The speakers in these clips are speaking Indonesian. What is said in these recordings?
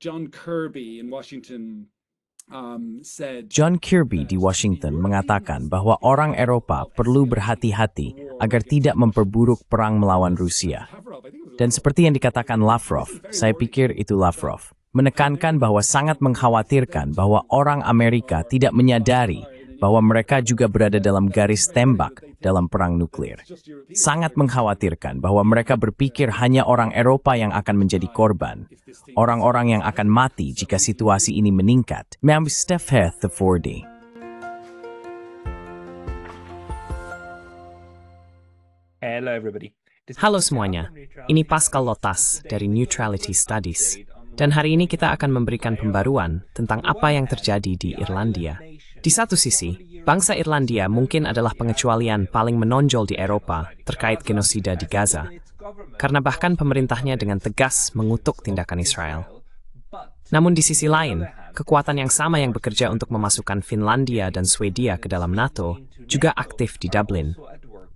John Kirby di Washington mengatakan bahwa orang Eropa perlu berhati-hati agar tidak memperburuk perang melawan Rusia. Dan seperti yang dikatakan Lavrov, saya pikir itu Lavrov, menekankan bahwa sangat mengkhawatirkan bahwa orang Amerika tidak menyadari bahwa mereka juga berada dalam garis tembak dalam perang nuklir. Sangat mengkhawatirkan bahwa mereka berpikir hanya orang Eropa yang akan menjadi korban, orang-orang yang akan mati jika situasi ini meningkat. Mam Stefheth the 4D. Hello everybody. Halo semuanya, ini Pascal Lotas dari Neutrality Studies. Dan hari ini kita akan memberikan pembaruan tentang apa yang terjadi di Irlandia. Di satu sisi, bangsa Irlandia mungkin adalah pengecualian paling menonjol di Eropa terkait genosida di Gaza, karena bahkan pemerintahnya dengan tegas mengutuk tindakan Israel. Namun di sisi lain, kekuatan yang sama yang bekerja untuk memasukkan Finlandia dan Swedia ke dalam NATO juga aktif di Dublin,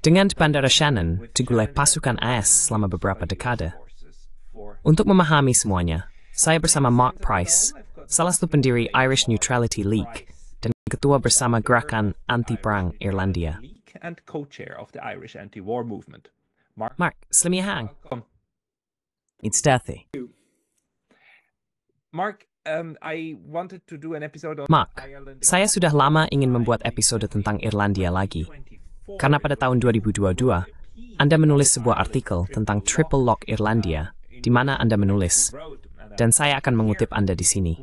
dengan Bandara Shannon digulai pasukan AS selama beberapa dekade. Untuk memahami semuanya, saya bersama Mark Price, salah satu pendiri Irish Neutrality League, dan ketua bersama Gerakan Anti-Perang Irlandia. Mark, Slimihang. It's Dathy. Mark, saya sudah lama ingin membuat episode tentang Irlandia lagi. Karena pada tahun 2022, Anda menulis sebuah artikel tentang Triple Lock Irlandia, di mana Anda menulis, dan saya akan mengutip Anda di sini.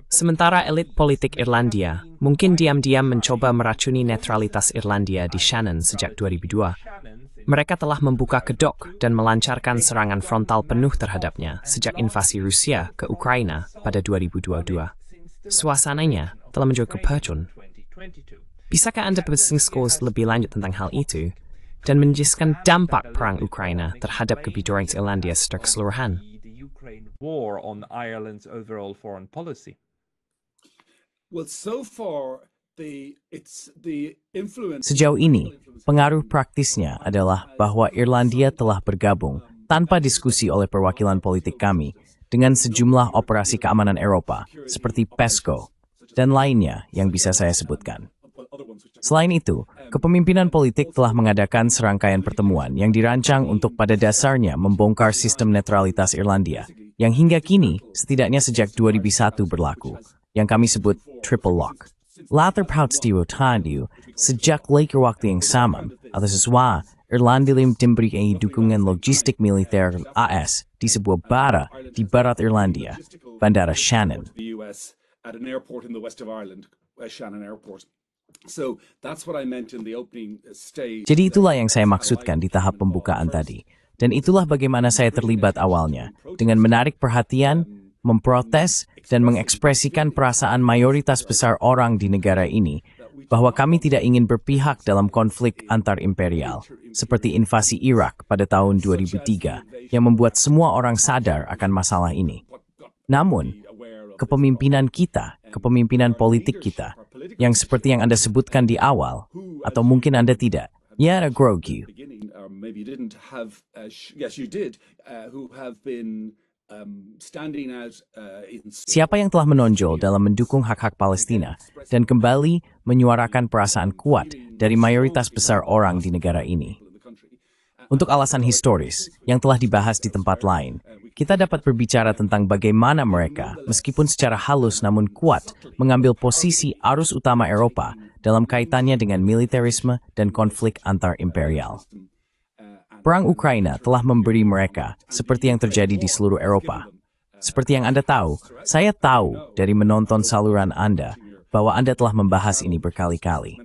Sementara elit politik Irlandia mungkin diam-diam mencoba meracuni netralitas Irlandia di Shannon sejak 2002, mereka telah membuka kedok dan melancarkan serangan frontal penuh terhadapnya sejak invasi Rusia ke Ukraina pada 2022. Suasananya telah menjadi kepecun. Bisakah Anda berdiskusi lebih lanjut tentang hal itu dan menjelaskan dampak perang Ukraina terhadap kebijakan Irlandia secara keseluruhan? Sejauh ini, pengaruh praktisnya adalah bahwa Irlandia telah bergabung tanpa diskusi oleh perwakilan politik kami dengan sejumlah operasi keamanan Eropa seperti PESCO dan lainnya yang bisa saya sebutkan. Selain itu, kepemimpinan politik telah mengadakan serangkaian pertemuan yang dirancang untuk pada dasarnya membongkar sistem netralitas Irlandia, yang hingga kini setidaknya sejak 2001 berlaku, yang kami sebut Triple Lock. Latar pautstiwa tadi sejak lekir waktu yang sama, atau sesuai, Irlandia diberi dukungan logistik militer AS di sebuah bara di barat Irlandia, Bandara Shannon. Jadi itulah yang saya maksudkan di tahap pembukaan tadi. Dan itulah bagaimana saya terlibat awalnya, dengan menarik perhatian, memprotes, dan mengekspresikan perasaan mayoritas besar orang di negara ini, bahwa kami tidak ingin berpihak dalam konflik antar imperial, seperti invasi Irak pada tahun 2003, yang membuat semua orang sadar akan masalah ini. Namun, kepemimpinan kita, kepemimpinan politik kita, yang seperti yang Anda sebutkan di awal, atau mungkin Anda tidak, ya ada grogi. Siapa yang telah menonjol dalam mendukung hak-hak Palestina dan kembali menyuarakan perasaan kuat dari mayoritas besar orang di negara ini. Untuk alasan historis yang telah dibahas di tempat lain, kita dapat berbicara tentang bagaimana mereka, meskipun secara halus namun kuat, mengambil posisi arus utama Eropa dalam kaitannya dengan militerisme dan konflik antar imperial. Perang Ukraina telah memberi mereka, seperti yang terjadi di seluruh Eropa. Seperti yang Anda tahu, saya tahu dari menonton saluran Anda bahwa Anda telah membahas ini berkali-kali.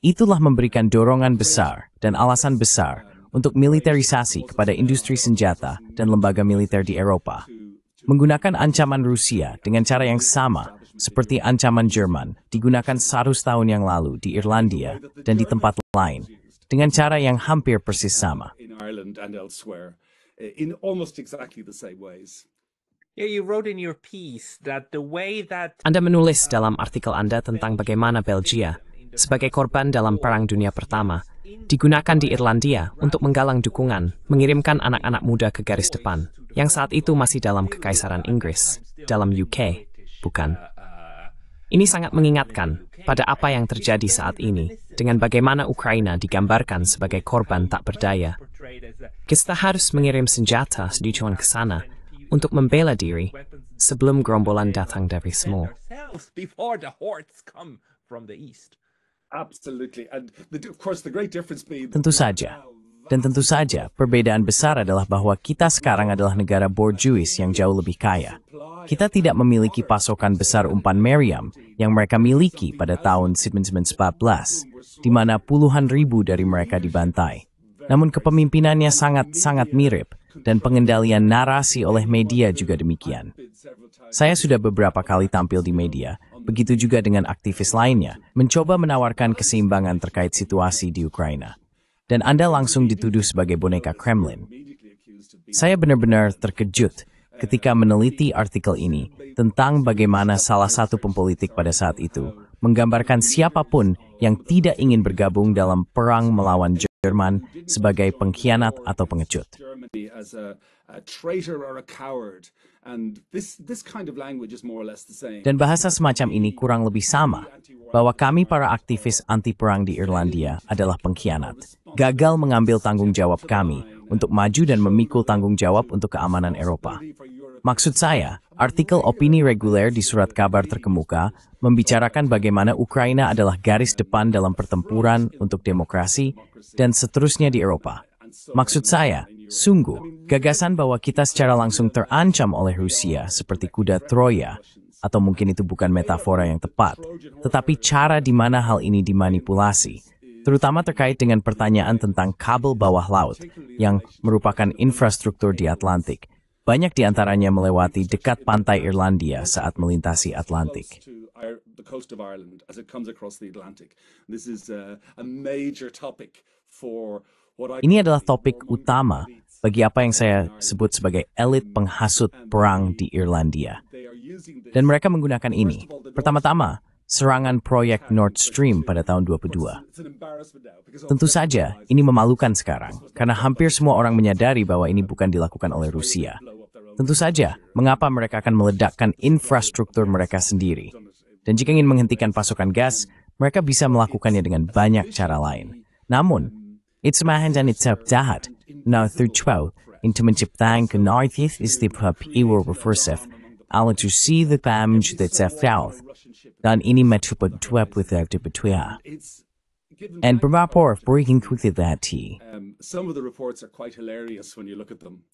Itulah memberikan dorongan besar dan alasan besar untuk militerisasi kepada industri senjata dan lembaga militer di Eropa. Menggunakan ancaman Rusia dengan cara yang sama seperti ancaman Jerman digunakan 100 tahun yang lalu di Irlandia dan di tempat lain, dengan cara yang hampir persis sama. Anda menulis dalam artikel Anda tentang bagaimana Belgia, sebagai korban dalam Perang Dunia Pertama, digunakan di Irlandia untuk menggalang dukungan, mengirimkan anak-anak muda ke garis depan, yang saat itu masih dalam Kekaisaran Inggris, dalam UK, bukan? Ini sangat mengingatkan pada apa yang terjadi saat ini, dengan bagaimana Ukraina digambarkan sebagai korban tak berdaya. Kita harus mengirim senjata setujuan ke sana untuk membela diri sebelum gerombolan datang dari semua. Tentu saja. Dan tentu saja, perbedaan besar adalah bahwa kita sekarang adalah negara borjuis yang jauh lebih kaya. Kita tidak memiliki pasokan besar umpan meriam yang mereka miliki pada tahun 1914, di mana puluhan ribu dari mereka dibantai. Namun kepemimpinannya sangat-sangat mirip, dan pengendalian narasi oleh media juga demikian. Saya sudah beberapa kali tampil di media, begitu juga dengan aktivis lainnya, mencoba menawarkan keseimbangan terkait situasi di Ukraina. Dan Anda langsung dituduh sebagai boneka Kremlin. Saya benar-benar terkejut ketika meneliti artikel ini tentang bagaimana salah satu pempolitik pada saat itu menggambarkan siapapun yang tidak ingin bergabung dalam perang melawan Jerman sebagai pengkhianat atau pengecut. Dan bahasa semacam ini kurang lebih sama, bahwa kami para aktivis anti-perang di Irlandia adalah pengkhianat, gagal mengambil tanggung jawab kami untuk maju dan memikul tanggung jawab untuk keamanan Eropa. Maksud saya, artikel opini reguler di surat kabar terkemuka membicarakan bagaimana Ukraina adalah garis depan dalam pertempuran untuk demokrasi dan seterusnya di Eropa. Maksud saya, sungguh, gagasan bahwa kita secara langsung terancam oleh Rusia seperti kuda Troya, atau mungkin itu bukan metafora yang tepat, tetapi cara di mana hal ini dimanipulasi, terutama terkait dengan pertanyaan tentang kabel bawah laut yang merupakan infrastruktur di Atlantik. Banyak di antaranya melewati dekat pantai Irlandia saat melintasi Atlantik. Ini adalah topik utama bagi apa yang saya sebut sebagai elit penghasut perang di Irlandia. Dan mereka menggunakan ini. Pertama-tama, serangan proyek Nord Stream pada tahun 2022. Tentu saja, ini memalukan sekarang, karena hampir semua orang menyadari bahwa ini bukan dilakukan oleh Rusia. Tentu saja, mengapa mereka akan meledakkan infrastruktur mereka sendiri. Dan jika ingin menghentikan pasokan gas, mereka bisa melakukannya dengan banyak cara lain. Namun, itsmahan itself jahat, now through 12, into menciptakan kenartif istihbab iwar refursif, ala to see the damage that's out, dan ini metrupat tuap without the betuah. And berapa breaking quickly that tea. Some of the reports are quite hilarious when you look at them.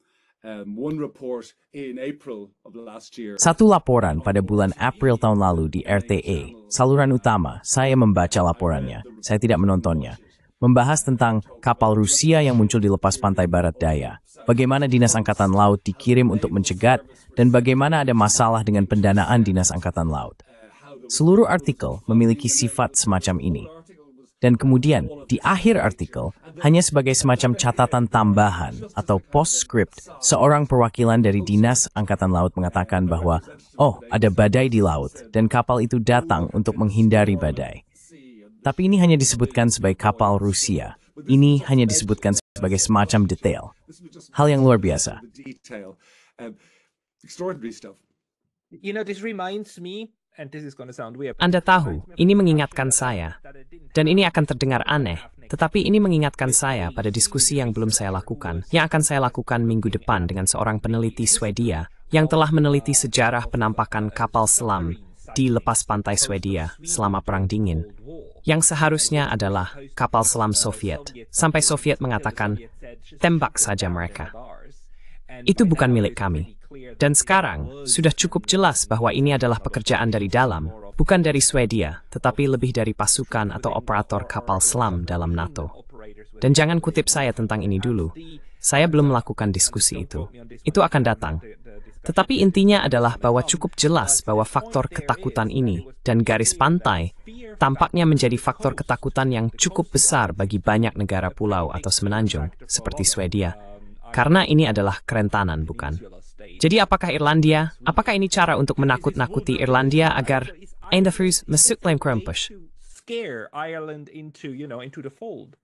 One report in April of last year. Satu laporan pada bulan April tahun lalu di RTA, saluran utama, saya membaca laporannya, saya tidak menontonnya, membahas tentang kapal Rusia yang muncul di lepas pantai barat daya, bagaimana Dinas Angkatan Laut dikirim untuk mencegat, dan bagaimana ada masalah dengan pendanaan Dinas Angkatan Laut. Seluruh artikel memiliki sifat semacam ini. Dan kemudian, di akhir artikel, hanya sebagai semacam catatan tambahan atau postscript, seorang perwakilan dari Dinas Angkatan Laut mengatakan bahwa, oh, ada badai di laut, dan kapal itu datang untuk menghindari badai. Tapi ini hanya disebutkan sebagai kapal Rusia. Ini hanya disebutkan sebagai semacam detail. Hal yang luar biasa. This reminds me. Anda tahu, ini mengingatkan saya, dan ini akan terdengar aneh, tetapi ini mengingatkan saya pada diskusi yang belum saya lakukan, yang akan saya lakukan minggu depan dengan seorang peneliti Swedia yang telah meneliti sejarah penampakan kapal selam di lepas pantai Swedia selama Perang Dingin, yang seharusnya adalah kapal selam Soviet, sampai Soviet mengatakan, tembak saja mereka. Itu bukan milik kami. Dan sekarang, sudah cukup jelas bahwa ini adalah pekerjaan dari dalam, bukan dari Swedia, tetapi lebih dari pasukan atau operator kapal selam dalam NATO. Dan jangan kutip saya tentang ini dulu, saya belum melakukan diskusi itu. Itu akan datang. Tetapi intinya adalah bahwa cukup jelas bahwa faktor ketakutan ini dan garis pantai tampaknya menjadi faktor ketakutan yang cukup besar bagi banyak negara pulau atau semenanjung, seperti Swedia. Karena ini adalah kerentanan, bukan? Jadi apakah ini cara untuk menakut-nakuti Irlandia agar Eindhoven masuk dalam kelompok? Scare Ireland into the fold.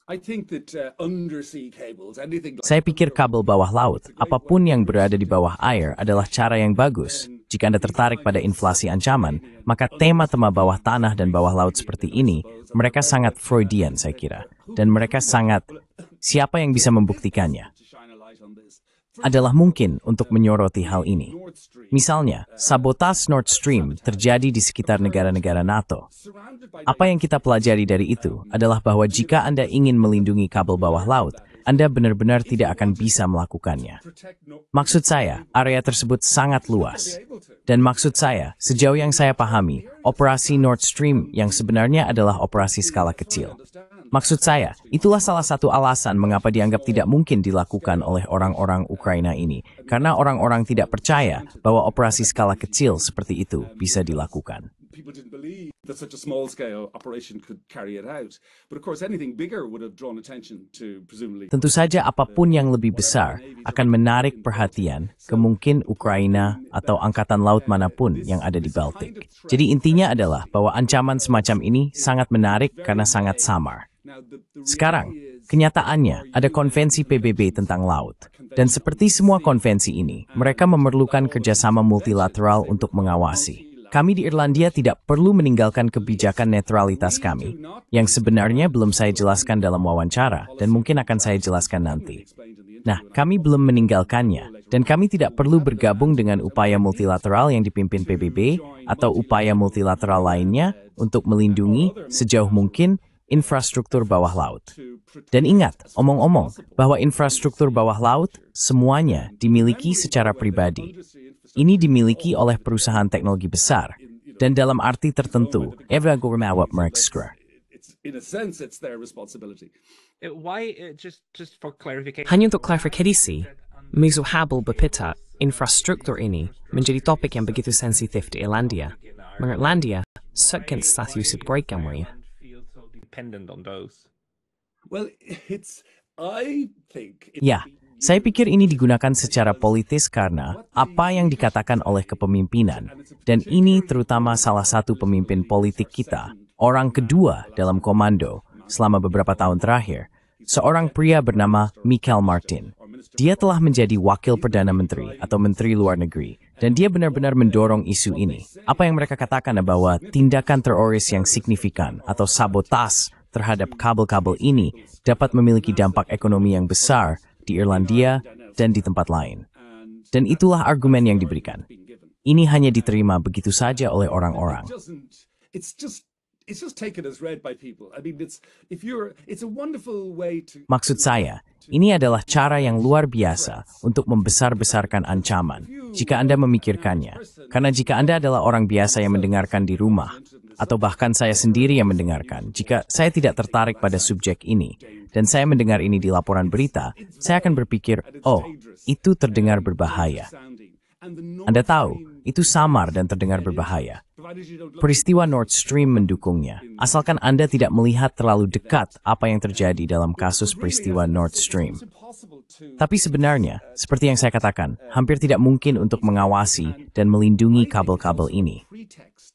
I think that undersea cables, anything like Saya pikir kabel bawah laut, apapun yang berada di bawah air adalah cara yang bagus. Jika Anda tertarik pada inflasi ancaman, maka tema-tema bawah tanah dan bawah laut seperti ini, mereka sangat Freudian saya kira. Dan mereka sangat, siapa yang bisa membuktikannya? to shine a light on this. Adalah mungkin untuk menyoroti hal ini. Misalnya, sabotase Nord Stream terjadi di sekitar negara-negara NATO. Surrounded by Apa yang kita pelajari dari itu adalah bahwa jika Anda ingin melindungi kabel bawah laut, Anda benar-benar tidak akan bisa melakukannya. protect no Maksud saya, area tersebut sangat luas. Dan maksud saya, sejauh yang saya pahami, operasi Nord Stream yang sebenarnya adalah operasi skala kecil. Maksud saya, itulah salah satu alasan mengapa dianggap tidak mungkin dilakukan oleh orang-orang Ukraina ini, karena orang-orang tidak percaya bahwa operasi skala kecil seperti itu bisa dilakukan. people didn't believe that such a small scale operation could carry it out. But of course anything bigger would have drawn attention to presumably Tentu saja apapun yang lebih besar akan menarik perhatian ke mungkin Ukraina atau angkatan laut manapun yang ada di Baltik. Jadi intinya adalah bahwa ancaman semacam ini sangat menarik karena sangat samar. now the Sekarang, kenyataannya ada konvensi PBB tentang laut. Dan seperti semua konvensi ini, mereka memerlukan kerjasama multilateral untuk mengawasi. Kami di Irlandia tidak perlu meninggalkan kebijakan netralitas kami, yang sebenarnya belum saya jelaskan dalam wawancara, dan mungkin akan saya jelaskan nanti. Nah, kami belum meninggalkannya, dan kami tidak perlu bergabung dengan upaya multilateral yang dipimpin PBB atau upaya multilateral lainnya untuk melindungi sejauh mungkin infrastruktur bawah laut. Dan ingat, omong-omong, bahwa infrastruktur bawah laut semuanya dimiliki secara pribadi. Ini dimiliki oleh perusahaan teknologi besar, dan dalam arti tertentu, Eva Gormawap Merkskra. it's in a sense it's their responsibility. Why, just for clarification, Hanya untuk klarifikasi, Mizuhabel berpita infrastruktur ini menjadi topik yang begitu sensitif di Irlandia. Menurut Irlandia, sekian stasiun breakdown feel so dependent on those? Well, I think Ya, saya pikir ini digunakan secara politis karena apa yang dikatakan oleh kepemimpinan, dan ini terutama salah satu pemimpin politik kita, orang kedua dalam komando selama beberapa tahun terakhir, seorang pria bernama Michael Martin. Dia telah menjadi wakil Perdana Menteri atau Menteri Luar Negeri, dan dia benar-benar mendorong isu ini. Apa yang mereka katakan bahwa tindakan teroris yang signifikan atau sabotas terhadap kabel-kabel ini dapat memiliki dampak ekonomi yang besar di Irlandia dan di tempat lain. Dan itulah argumen yang diberikan. Ini hanya diterima begitu saja oleh orang-orang. it's just taken as read by people. I mean, it's a wonderful way to Maksud saya, ini adalah cara yang luar biasa untuk membesar-besarkan ancaman, jika Anda memikirkannya. Karena jika Anda adalah orang biasa yang mendengarkan di rumah, atau bahkan saya sendiri yang mendengarkan, jika saya tidak tertarik pada subjek ini, dan saya mendengar ini di laporan berita, saya akan berpikir, oh, itu terdengar berbahaya. Anda tahu, itu samar dan terdengar berbahaya. Peristiwa Nord Stream mendukungnya, asalkan Anda tidak melihat terlalu dekat apa yang terjadi dalam kasus peristiwa Nord Stream. Tapi sebenarnya, seperti yang saya katakan, hampir tidak mungkin untuk mengawasi dan melindungi kabel-kabel ini.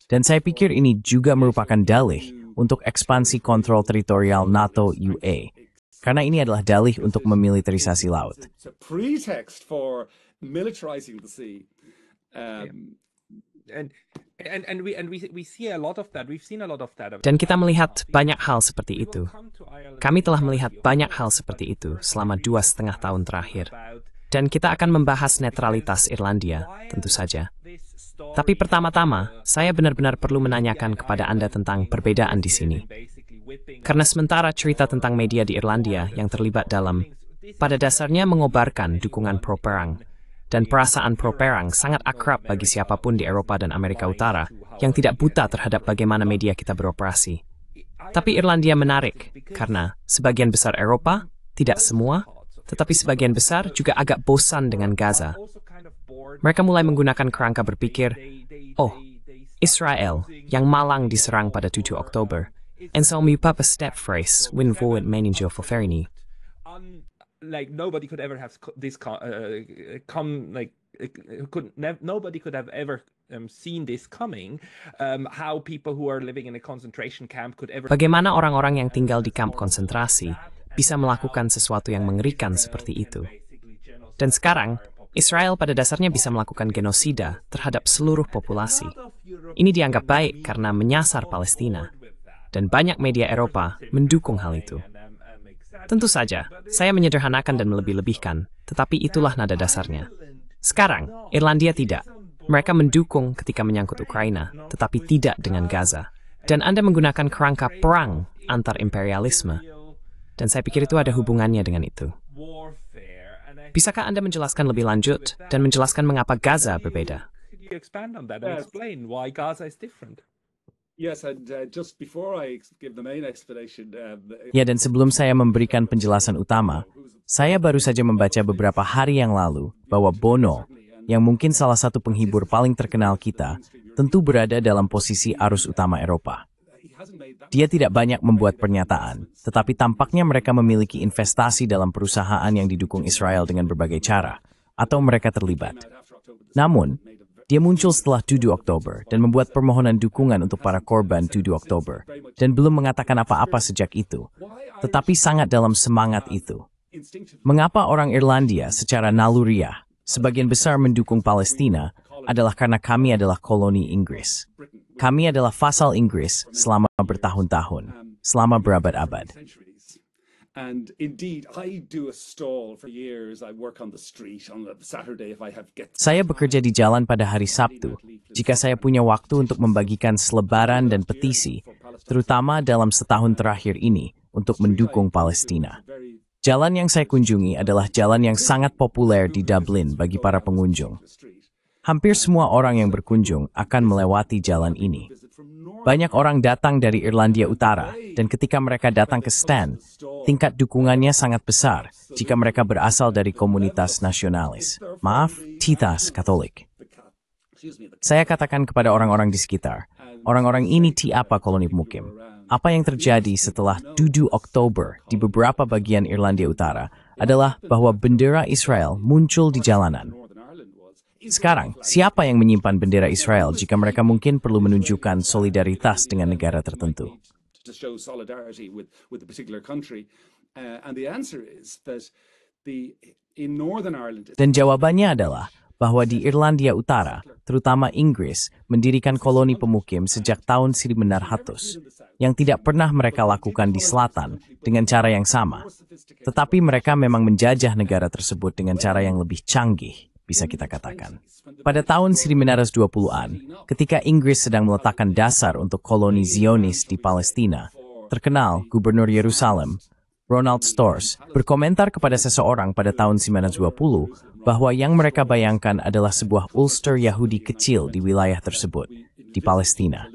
Dan saya pikir ini juga merupakan dalih untuk ekspansi kontrol teritorial NATO UA. Karena ini adalah dalih untuk memiliterisasi laut. It's a pretext for militarizing the sea. And we see a lot of that. We've seen a lot of that. Dan kita melihat banyak hal seperti itu. Kami telah melihat banyak hal seperti itu selama 2,5 tahun terakhir. Dan kita akan membahas netralitas Irlandia, tentu saja. Tapi pertama-tama, saya benar-benar perlu menanyakan kepada Anda tentang perbedaan di sini. Karena sementara cerita tentang media di Irlandia yang terlibat dalam, pada dasarnya mengobarkan dukungan pro-perang, dan perasaan pro-perang sangat akrab bagi siapapun di Eropa dan Amerika Utara yang tidak buta terhadap bagaimana media kita beroperasi. Tapi Irlandia menarik, karena sebagian besar Eropa, tidak semua, tetapi sebagian besar juga agak bosan dengan Gaza. Mereka mulai menggunakan kerangka berpikir, oh, Israel yang malang diserang pada 7 Oktober, en zal mu papa step phrase win forward meninjo for Ferini. Like nobody could ever have come like nobody could have ever seen this coming. How people who are living in a concentration camp could ever. Bagaimana orang-orang yang tinggal di kamp konsentrasi bisa melakukan sesuatu yang mengerikan seperti itu. Dan sekarang, Israel pada dasarnya bisa melakukan genosida terhadap seluruh populasi. Ini dianggap baik karena menyasar Palestina. Dan banyak media Eropa mendukung hal itu. Tentu saja, saya menyederhanakan dan melebih-lebihkan, tetapi itulah nada dasarnya. Sekarang, Irlandia tidak. Mereka mendukung ketika menyangkut Ukraina, tetapi tidak dengan Gaza. Dan Anda menggunakan kerangka perang antar imperialisme. Dan saya pikir itu ada hubungannya dengan itu. Bisakah Anda menjelaskan lebih lanjut dan menjelaskan mengapa Gaza berbeda? Could you expand on that and explain why Gaza is different? Yes, and just before I give the main explanation, Ya, dan sebelum saya memberikan penjelasan utama, saya baru saja membaca beberapa hari yang lalu bahwa Bono, yang mungkin salah satu penghibur paling terkenal kita, tentu berada dalam posisi arus utama Eropa. Dia tidak banyak membuat pernyataan, tetapi tampaknya mereka memiliki investasi dalam perusahaan yang didukung Israel dengan berbagai cara, atau mereka terlibat. Namun, dia muncul setelah 7 Oktober dan membuat permohonan dukungan untuk para korban 7 Oktober, dan belum mengatakan apa-apa sejak itu, tetapi sangat dalam semangat itu. Mengapa orang Irlandia secara naluriah sebagian besar mendukung Palestina adalah karena kami adalah koloni Inggris. Kami adalah vasal Inggris selama bertahun-tahun, selama berabad-abad. And indeed, I do a stall for years. I work on the street on a Saturday if I have get. Saya bekerja di jalan pada hari Sabtu, jika saya punya waktu untuk membagikan selebaran dan petisi, terutama dalam setahun terakhir ini, untuk mendukung Palestina. Jalan yang saya kunjungi adalah jalan yang sangat populer di Dublin bagi para pengunjung. Hampir semua orang yang berkunjung akan melewati jalan ini. Banyak orang datang dari Irlandia Utara, dan ketika mereka datang ke stand, tingkat dukungannya sangat besar jika mereka berasal dari komunitas nasionalis. Maaf, Titas Katolik. Saya katakan kepada orang-orang di sekitar, orang-orang ini apa koloni pemukim. Apa yang terjadi setelah 7 Oktober di beberapa bagian Irlandia Utara adalah bahwa bendera Israel muncul di jalanan. Sekarang, siapa yang menyimpan bendera Israel jika mereka mungkin perlu menunjukkan solidaritas dengan negara tertentu? To show solidarity with the particular country, and the answer is that in Northern Ireland. Dan jawabannya adalah bahwa di Irlandia Utara, terutama Inggris, mendirikan koloni pemukim sejak tahun 1900, yang tidak pernah mereka lakukan di selatan dengan cara yang sama. Tetapi mereka memang menjajah negara tersebut dengan cara yang lebih canggih, bisa kita katakan. Pada tahun 1920-an, ketika Inggris sedang meletakkan dasar untuk koloni Zionis di Palestina, terkenal Gubernur Yerusalem, Ronald Storrs, berkomentar kepada seseorang pada tahun 1920 bahwa yang mereka bayangkan adalah sebuah Ulster Yahudi kecil di wilayah tersebut, di Palestina.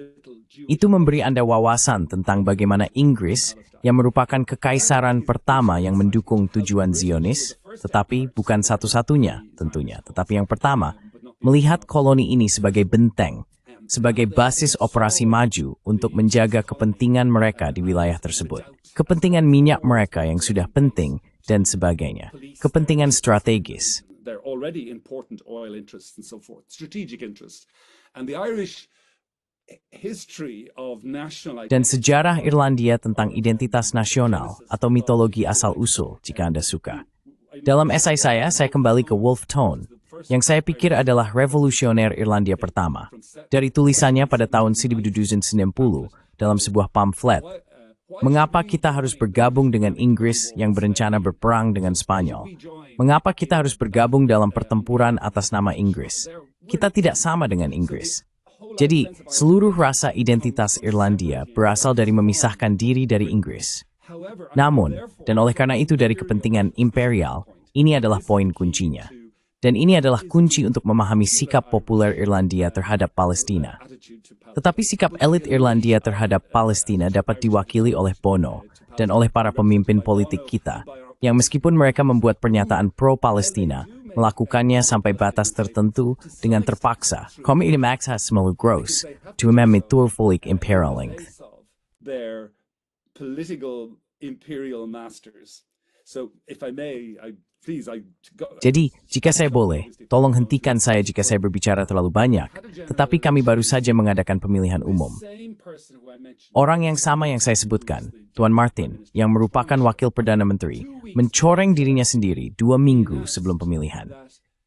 Itu memberi Anda wawasan tentang bagaimana Inggris, yang merupakan kekaisaran pertama yang mendukung tujuan Zionis, tetapi bukan satu-satunya tentunya, tetapi yang pertama, melihat koloni ini sebagai benteng, sebagai basis operasi maju untuk menjaga kepentingan mereka di wilayah tersebut. Kepentingan minyak mereka yang sudah penting, dan sebagainya. Kepentingan strategis. They're already important oil interests and so forth, strategic interests. And the Irish history of national Dan sejarah Irlandia tentang identitas nasional atau mitologi asal-usul jika Anda suka. Dalam esai saya kembali ke Wolfe Tone, yang saya pikir adalah revolusioner Irlandia pertama. Dari tulisannya pada tahun 1990 dalam sebuah pamflet, mengapa kita harus bergabung dengan Inggris yang berencana berperang dengan Spanyol? Mengapa kita harus bergabung dalam pertempuran atas nama Inggris? Kita tidak sama dengan Inggris. Jadi, seluruh rasa identitas Irlandia berasal dari memisahkan diri dari Inggris. Namun, dan oleh karena itu dari kepentingan imperial, ini adalah poin kuncinya. Dan ini adalah kunci untuk memahami sikap populer Irlandia terhadap Palestina. Tetapi sikap elit Irlandia terhadap Palestina dapat diwakili oleh Bono dan oleh para pemimpin politik kita, yang meskipun mereka membuat pernyataan pro-Palestina, melakukannya sampai batas tertentu dengan terpaksa. Kami ini maximal gross to memiturfolik imperial length. Their political imperial masters. So, if I may, I Please, Jadi, jika saya boleh, tolong hentikan saya jika saya berbicara terlalu banyak, tetapi kami baru saja mengadakan pemilihan umum. Orang yang sama yang saya sebutkan, Tuan Martin, yang merupakan wakil Perdana Menteri, mencoreng dirinya sendiri 2 minggu sebelum pemilihan.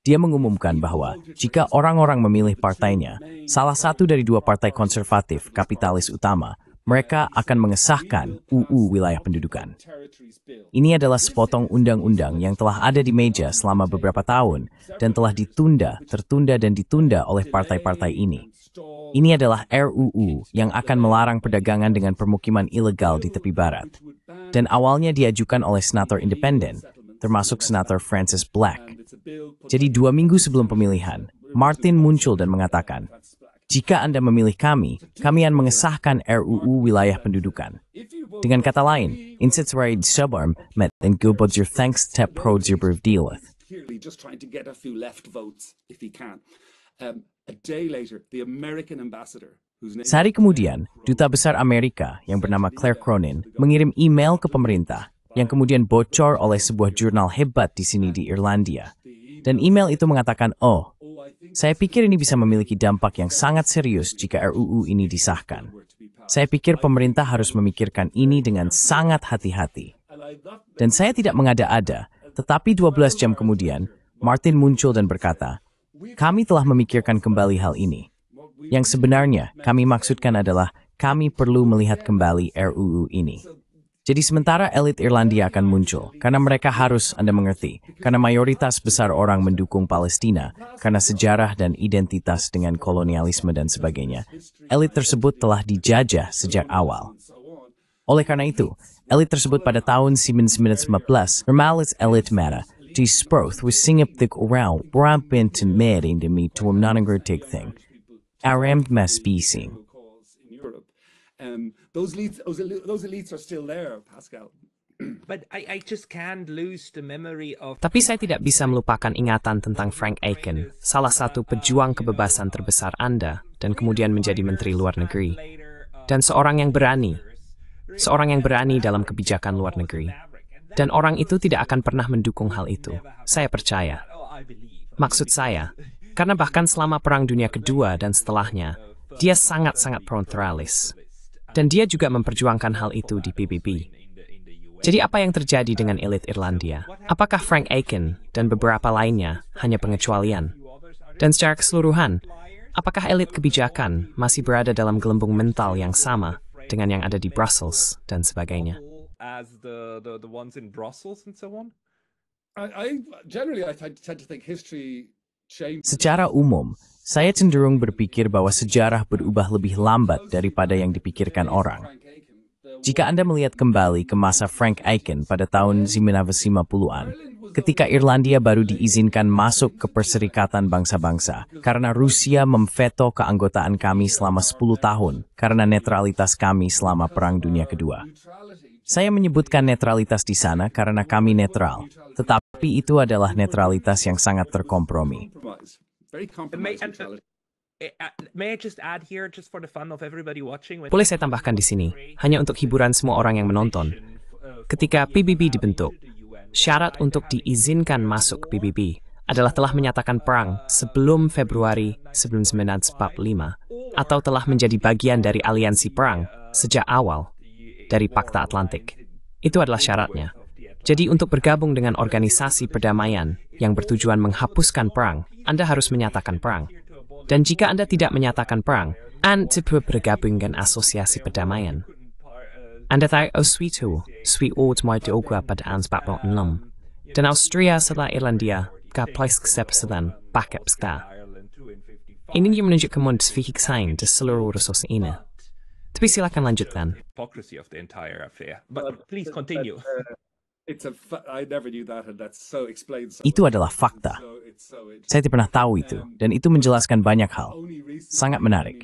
Dia mengumumkan bahwa jika orang-orang memilih partainya, salah satu dari 2 partai konservatif kapitalis utama, mereka akan mengesahkan UU Wilayah Pendudukan. Ini adalah sepotong undang-undang yang telah ada di meja selama beberapa tahun dan telah ditunda, tertunda dan ditunda oleh partai-partai ini. Ini adalah RUU yang akan melarang perdagangan dengan permukiman ilegal di tepi barat. Dan awalnya diajukan oleh senator independen, termasuk senator Francis Black. Jadi 2 minggu sebelum pemilihan, Martin muncul dan mengatakan, jika Anda memilih kami akan mengesahkan RUU Wilayah Pendudukan. Dengan kata lain, insitswaarheid subarm met en gilbodjer thanks tap prodjer berdealet. just trying to get a few left votes if he can. A day later, the American ambassador, whose name Sehari kemudian, Duta Besar Amerika yang bernama Claire Cronin mengirim email ke pemerintah yang kemudian bocor oleh sebuah jurnal hebat di sini di Irlandia. Dan email itu mengatakan, oh, saya pikir ini bisa memiliki dampak yang sangat serius jika RUU ini disahkan. Saya pikir pemerintah harus memikirkan ini dengan sangat hati-hati. Dan saya tidak mengada-ada, tetapi 12 jam kemudian, Martin muncul dan berkata, kami telah memikirkan kembali hal ini. Yang sebenarnya kami maksudkan adalah kami perlu melihat kembali RUU ini. Jadi sementara elit Irlandia akan muncul, karena mereka harus, Anda mengerti, karena mayoritas besar orang mendukung Palestina, karena sejarah dan identitas dengan kolonialisme dan sebagainya. Elit tersebut telah dijajah sejak awal. Oleh karena itu, elit tersebut pada tahun 1915 normalis elit mera, die sproth was singaptik orang brampinten mer in de meet to nanangertig thing. Aramd mas speaking. those elites are still there, Pascal. But I just can't lose the memory of. Tapi saya tidak bisa melupakan ingatan tentang Frank Aiken, salah satu pejuang kebebasan terbesar Anda, dan kemudian menjadi Menteri Luar Negeri. Dan seorang yang berani dalam kebijakan luar negeri. Dan orang itu tidak akan pernah mendukung hal itu. Saya percaya. Maksud saya, karena bahkan selama Perang Dunia Kedua dan setelahnya, dia sangat-sangat pro-imperialis. Dan dia juga memperjuangkan hal itu di PBB. Jadi apa yang terjadi dengan elit Irlandia? Apakah Frank Aiken dan beberapa lainnya hanya pengecualian? Dan secara keseluruhan, apakah elit kebijakan masih berada dalam gelembung mental yang sama dengan yang ada di Brussels dan sebagainya? As the ones in Brussels and so on? I tend to think history changes. Secara umum, saya cenderung berpikir bahwa sejarah berubah lebih lambat daripada yang dipikirkan orang. Jika Anda melihat kembali ke masa Frank Aiken pada tahun 1950-an, ketika Irlandia baru diizinkan masuk ke Perserikatan Bangsa-Bangsa, karena Rusia memveto keanggotaan kami selama 10 tahun, karena netralitas kami selama Perang Dunia Kedua. Saya menyebutkan netralitas di sana karena kami netral, tetapi itu adalah netralitas yang sangat terkompromi. Very compromised neutrality. May I just add here, just for the fun of everybody watching? Boleh saya tambahkan di sini, hanya untuk hiburan semua orang yang menonton. Ketika PBB dibentuk, syarat untuk diizinkan masuk PBB adalah telah menyatakan perang sebelum Februari 1945 atau telah menjadi bagian dari aliansi perang sejak awal dari Pakta Atlantik. Itu adalah syaratnya. Jadi untuk bergabung dengan organisasi perdamaian yang bertujuan menghapuskan perang, Anda harus menyatakan perang. Dan jika Anda tidak menyatakan perang, Anda tidak bergabung dengan asosiasi perdamaian. Anda tahu sweet old my dogwa pada ansbab enam. Dan Austria setelah Irlandia, kapais kesepasan backup star. Ini yang menunjukkan modifikasi di seluruh resource ini. Tapi silakan lanjutkan. Hypocrisy of the entire affair. But please continue. I never knew that, and that's so explains. Itu adalah fakta. Saya tidak pernah tahu itu, dan itu menjelaskan banyak hal. Sangat menarik.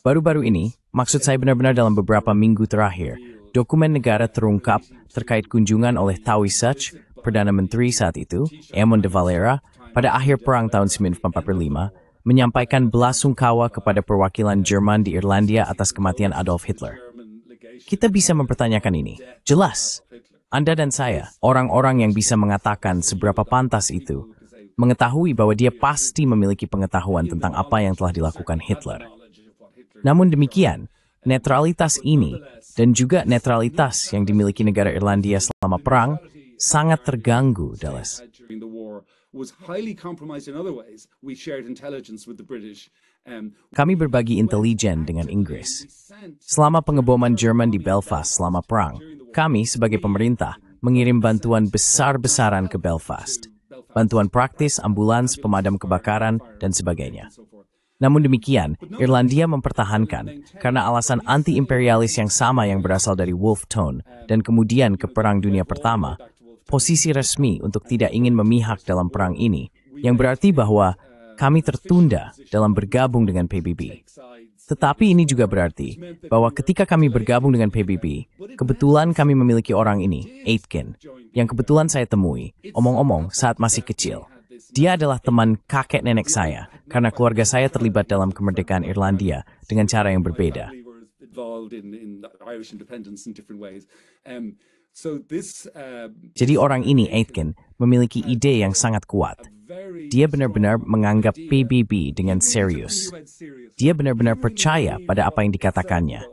Baru-baru ini, maksud saya benar-benar dalam beberapa minggu terakhir, dokumen negara terungkap terkait kunjungan oleh Taoiseach, Perdana Menteri saat itu, Eamon de Valera, pada akhir perang tahun 1945, menyampaikan belasungkawa kepada perwakilan Jerman di Irlandia atas kematian Adolf Hitler. Kita bisa mempertanyakan ini. Jelas. Anda dan saya, orang-orang yang bisa mengatakan seberapa pantas itu, mengetahui bahwa dia pasti memiliki pengetahuan tentang apa yang telah dilakukan Hitler. Namun demikian, netralitas ini dan juga netralitas yang dimiliki negara Irlandia selama perang sangat terganggu, Dallas. Kami berbagi intelijen dengan Inggris. Selama pengeboman Jerman di Belfast selama perang, kami sebagai pemerintah mengirim bantuan besar-besaran ke Belfast. Bantuan praktis, ambulans, pemadam kebakaran, dan sebagainya. Namun demikian, Irlandia mempertahankan karena alasan anti-imperialis yang sama yang berasal dari Wolfe Tone dan kemudian ke Perang Dunia Pertama, posisi resmi untuk tidak ingin memihak dalam perang ini, yang berarti bahwa kami tertunda dalam bergabung dengan PBB. Tetapi ini juga berarti bahwa ketika kami bergabung dengan PBB, kebetulan kami memiliki orang ini, Aitken, yang kebetulan saya temui, omong-omong saat masih kecil. Dia adalah teman kakek nenek saya, karena keluarga saya terlibat dalam kemerdekaan Irlandia dengan cara yang berbeda. Jadi orang ini, Aitken, memiliki ide yang sangat kuat. Dia benar-benar menganggap PBB dengan serius. Dia benar-benar percaya pada apa yang dikatakannya.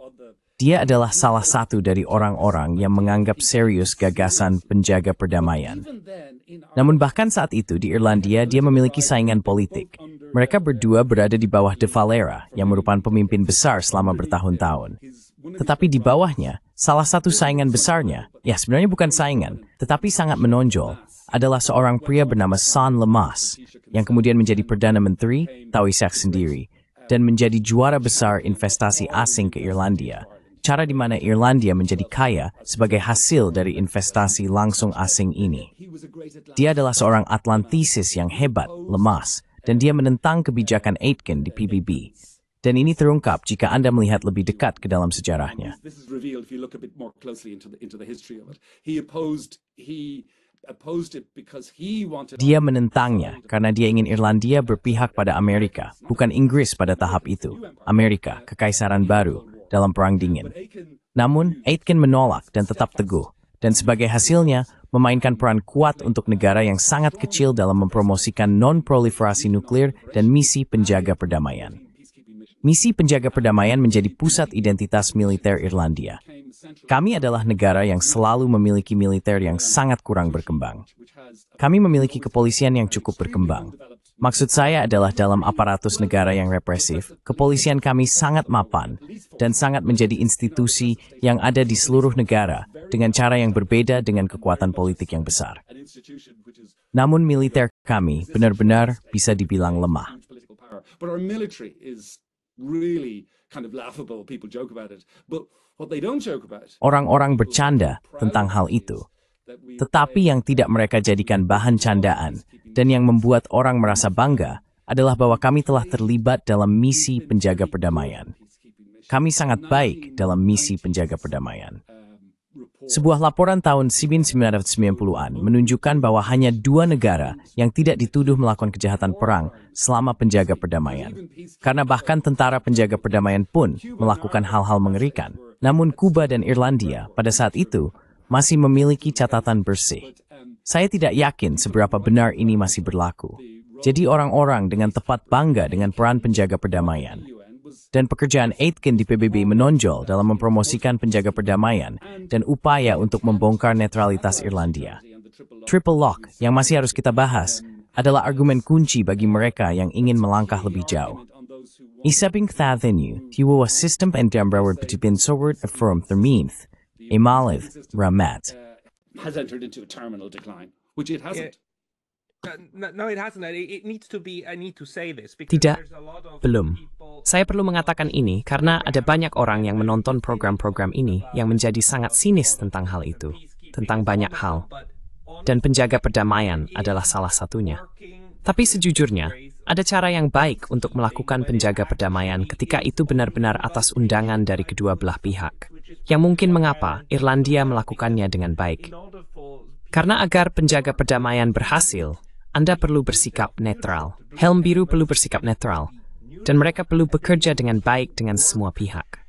Dia adalah salah satu dari orang-orang yang menganggap serius gagasan penjaga perdamaian. Namun bahkan saat itu di Irlandia dia memiliki saingan politik. Mereka berdua berada di bawah De Valera yang merupakan pemimpin besar selama bertahun-tahun. Tetapi di bawahnya, salah satu saingan besarnya, ya sebenarnya bukan saingan, tetapi sangat menonjol, adalah seorang pria bernama San Lemas, yang kemudian menjadi Perdana Menteri, Taoiseach sendiri, dan menjadi juara besar investasi asing ke Irlandia. Cara di mana Irlandia menjadi kaya sebagai hasil dari investasi langsung asing ini. Dia adalah seorang Atlantisis yang hebat, Lemas, dan dia menentang kebijakan Aitken di PBB. Dan ini terungkap jika Anda melihat lebih dekat ke dalam sejarahnya. Dia menentangnya karena dia ingin Irlandia berpihak pada Amerika, bukan Inggris pada tahap itu. Amerika, kekaisaran baru, dalam Perang Dingin. Namun, Aitken menolak dan tetap teguh, dan sebagai hasilnya, memainkan peran kuat untuk negara yang sangat kecil dalam mempromosikan non-proliferasi nuklir dan misi penjaga perdamaian. Misi penjaga perdamaian menjadi pusat identitas militer Irlandia. Kami adalah negara yang selalu memiliki militer yang sangat kurang berkembang. Kami memiliki kepolisian yang cukup berkembang. Maksud saya adalah dalam aparatus negara yang represif, kepolisian kami sangat mapan dan sangat menjadi institusi yang ada di seluruh negara dengan cara yang berbeda dengan kekuatan politik yang besar. Namun militer kami benar-benar bisa dibilang lemah. Orang-orang bercanda tentang hal itu, tetapi yang tidak mereka jadikan bahan candaan dan yang membuat orang merasa bangga adalah bahwa kami telah terlibat dalam misi penjaga perdamaian. Kami sangat baik dalam misi penjaga perdamaian. Sebuah laporan tahun 1990-an menunjukkan bahwa hanya 2 negara yang tidak dituduh melakukan kejahatan perang selama penjaga perdamaian. Karena bahkan tentara penjaga perdamaian pun melakukan hal-hal mengerikan. Namun Kuba dan Irlandia pada saat itu masih memiliki catatan bersih. Saya tidak yakin seberapa benar ini masih berlaku. Jadi orang-orang dengan tepat bangga dengan peran penjaga perdamaian. Dan pekerjaan Aitken di PBB menonjol dalam mempromosikan penjaga perdamaian dan upaya untuk membongkar netralitas Irlandia. Triple lock yang masih harus kita bahas adalah argumen kunci bagi mereka yang ingin melangkah lebih jauh. Isabing thathenyu, tiwa system and dambraward betipin soward affirm therminth, emalith, ramat. Has entered into a terminal decline, which it hasn't. No, it hasn't. It needs to be. I need to say this because Tidak, there's a lot of belum. people- Saya perlu mengatakan ini karena ada banyak orang yang menonton program-program ini yang menjadi sangat sinis tentang hal itu, tentang banyak hal. Dan penjaga perdamaian adalah salah satunya. Tapi sejujurnya, ada cara yang baik untuk melakukan penjaga perdamaian ketika itu benar-benar atas undangan dari kedua belah pihak. Yang mungkin mengapa Irlandia melakukannya dengan baik. Karena agar penjaga perdamaian berhasil, Anda perlu bersikap netral. Helm biru perlu bersikap netral. Dan mereka perlu bekerja dengan baik dengan semua pihak.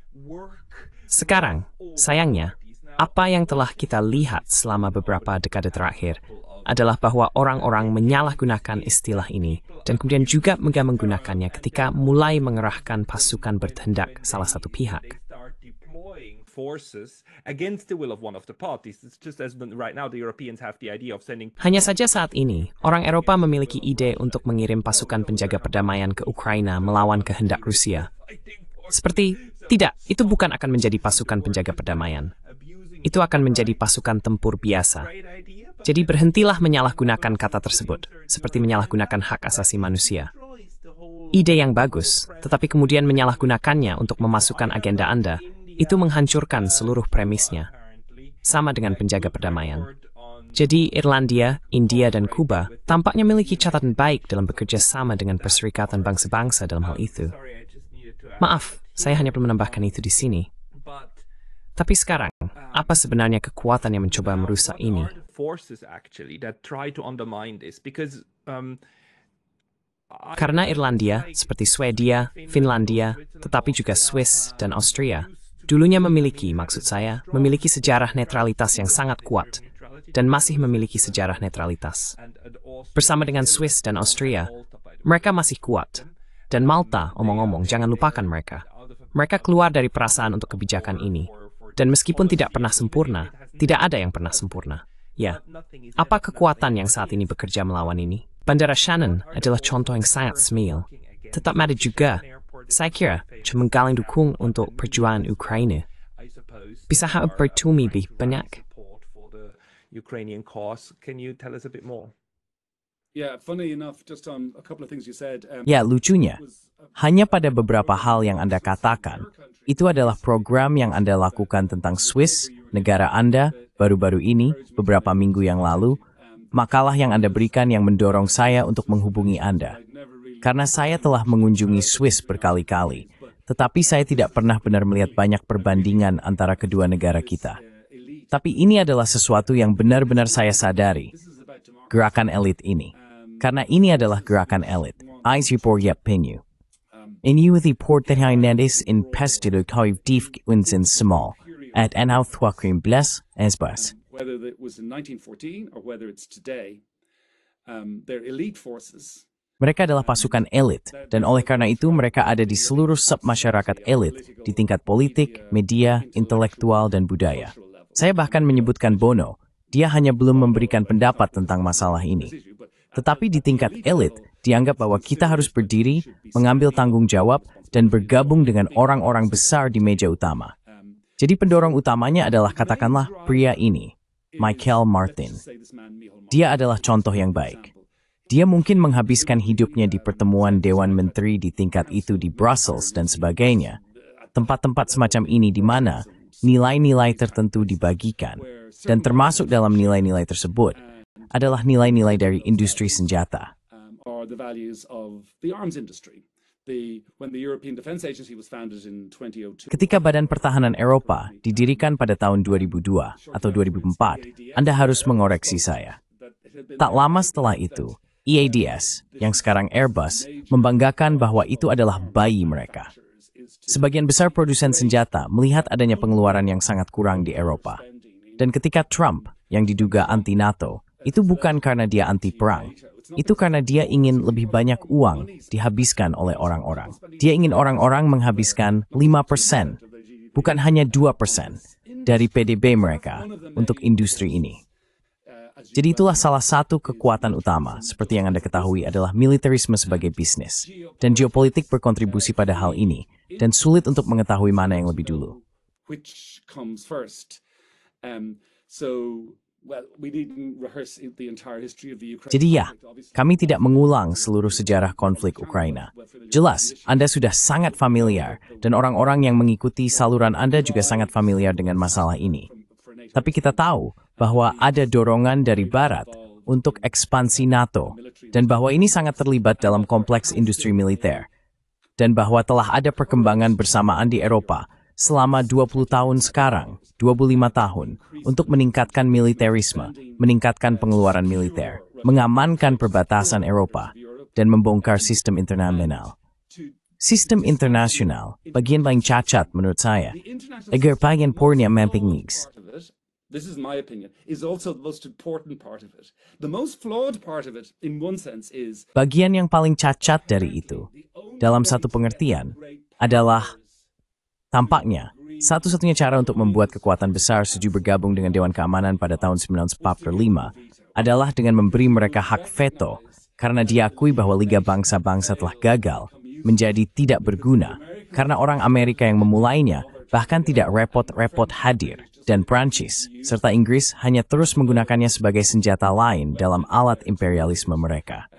Sekarang, sayangnya, Apa yang telah kita lihat selama beberapa dekade terakhir adalah bahwa orang-orang menyalahgunakan istilah ini dan kemudian juga menggunakannya ketika mulai mengerahkan pasukan bertindak salah satu pihak. Hanya saja saat ini, orang Eropa memiliki ide untuk mengirim pasukan penjaga perdamaian ke Ukraina melawan kehendak Rusia. Seperti, tidak, itu bukan akan menjadi pasukan penjaga perdamaian. Itu akan menjadi pasukan tempur biasa. Jadi berhentilah menyalahgunakan kata tersebut, seperti menyalahgunakan hak asasi manusia. Ide yang bagus, tetapi kemudian menyalahgunakannya untuk memasukkan agenda Anda, itu menghancurkan seluruh premisnya. Sama dengan penjaga perdamaian. Jadi Irlandia, India, dan Kuba tampaknya memiliki catatan baik dalam bekerja sama dengan Perserikatan Bangsa-Bangsa dalam hal itu. Maaf, saya hanya perlu menambahkan itu di sini. Tapi sekarang, apa sebenarnya kekuatan yang mencoba merusak ini? Karena Irlandia, seperti Swedia, Finlandia, tetapi juga Swiss dan Austria, dulunya memiliki, maksud saya, memiliki sejarah netralitas yang sangat kuat, dan masih memiliki sejarah netralitas. Bersama dengan Swiss dan Austria, mereka masih kuat. Dan Malta, omong-omong, jangan lupakan mereka. Mereka keluar dari perasaan untuk kebijakan ini. Dan meskipun tidak pernah sempurna, tidak ada yang pernah sempurna. Ya, apa kekuatan yang saat ini bekerja melawan ini? Bandara Shannon adalah contoh yang sangat semil. Tetap ada juga, saya kira, menggalang dukung untuk perjuangan Ukraina. Bisa bertumi lebih banyak? Ya, lucunya, hanya pada beberapa hal yang Anda katakan, itu adalah program yang Anda lakukan tentang Swiss, negara Anda, baru-baru ini, beberapa minggu yang lalu, makalah yang Anda berikan yang mendorong saya untuk menghubungi Anda. Karena saya telah mengunjungi Swiss berkali-kali, tetapi saya tidak pernah benar melihat banyak perbandingan antara kedua negara kita. Tapi ini adalah sesuatu yang benar-benar saya sadari, gerakan elit ini. Karena ini adalah gerakan elit. Eyes report yep penyu. In report that Hernandez in Pestido Toiv Deef wins in small at Enau Thwakrim Bless Esbas. Whether it was in 1914 or whether it's today, they're elite forces. Mereka adalah pasukan elit, dan oleh karena itu mereka ada di seluruh submasyarakat elit, di tingkat politik, media, intelektual, dan budaya. Saya bahkan menyebutkan Bono, dia hanya belum memberikan pendapat tentang masalah ini. Tetapi di tingkat elit, dianggap bahwa kita harus berdiri, mengambil tanggung jawab, dan bergabung dengan orang-orang besar di meja utama. Jadi pendorong utamanya adalah katakanlah pria ini, Michael Martin. Dia adalah contoh yang baik. Dia mungkin menghabiskan hidupnya di pertemuan Dewan Menteri di tingkat itu di Brussels dan sebagainya. Tempat-tempat semacam ini di mana nilai-nilai tertentu dibagikan, dan termasuk dalam nilai-nilai tersebut adalah nilai-nilai dari industri senjata. The values of the arms industry. When the European Defence Agency was founded in 2002. Ketika Badan Pertahanan Eropa didirikan pada tahun 2002 atau 2004, Anda harus mengoreksi saya. Tak lama setelah itu, EADS, yang sekarang Airbus, membanggakan bahwa itu adalah bayi mereka. Sebagian besar produsen senjata melihat adanya pengeluaran yang sangat kurang di Eropa. Dan ketika Trump, yang diduga anti-NATO, itu bukan karena dia anti-perang. Itu karena dia ingin lebih banyak uang dihabiskan oleh orang-orang. Dia ingin orang-orang menghabiskan 5%, bukan hanya 2% dari PDB mereka untuk industri ini. Jadi itulah salah satu kekuatan utama, seperti yang Anda ketahui, adalah militerisme sebagai bisnis. Dan geopolitik berkontribusi pada hal ini, dan sulit untuk mengetahui mana yang lebih dulu. Which comes first? Jadi ya, kami tidak mengulang seluruh sejarah konflik Ukraina. Jelas, Anda sudah sangat familiar, dan orang-orang yang mengikuti saluran Anda juga sangat familiar dengan masalah ini. Tapi kita tahu bahwa ada dorongan dari Barat untuk ekspansi NATO, dan bahwa ini sangat terlibat dalam kompleks industri militer, dan bahwa telah ada perkembangan bersamaan di Eropa selama 20 tahun sekarang, 25 tahun, untuk meningkatkan militerisme, meningkatkan pengeluaran militer, mengamankan perbatasan Eropa, dan membongkar sistem internasional. Sistem internasional, bagian paling cacat menurut saya, agar bagian pornya mamping this is my opinion, is also the most important part of it. The most flawed part of it, in one sense, is Bagian yang paling cacat dari itu, dalam satu pengertian, adalah tampaknya satu-satunya cara untuk membuat kekuatan besar setuju bergabung dengan Dewan Keamanan pada tahun 1945 adalah dengan memberi mereka hak veto, karena diakui bahwa Liga Bangsa-Bangsa telah gagal, menjadi tidak berguna, karena orang Amerika yang memulainya bahkan tidak repot-repot hadir, dan Prancis serta Inggris hanya terus menggunakannya sebagai senjata lain dalam alat imperialisme mereka.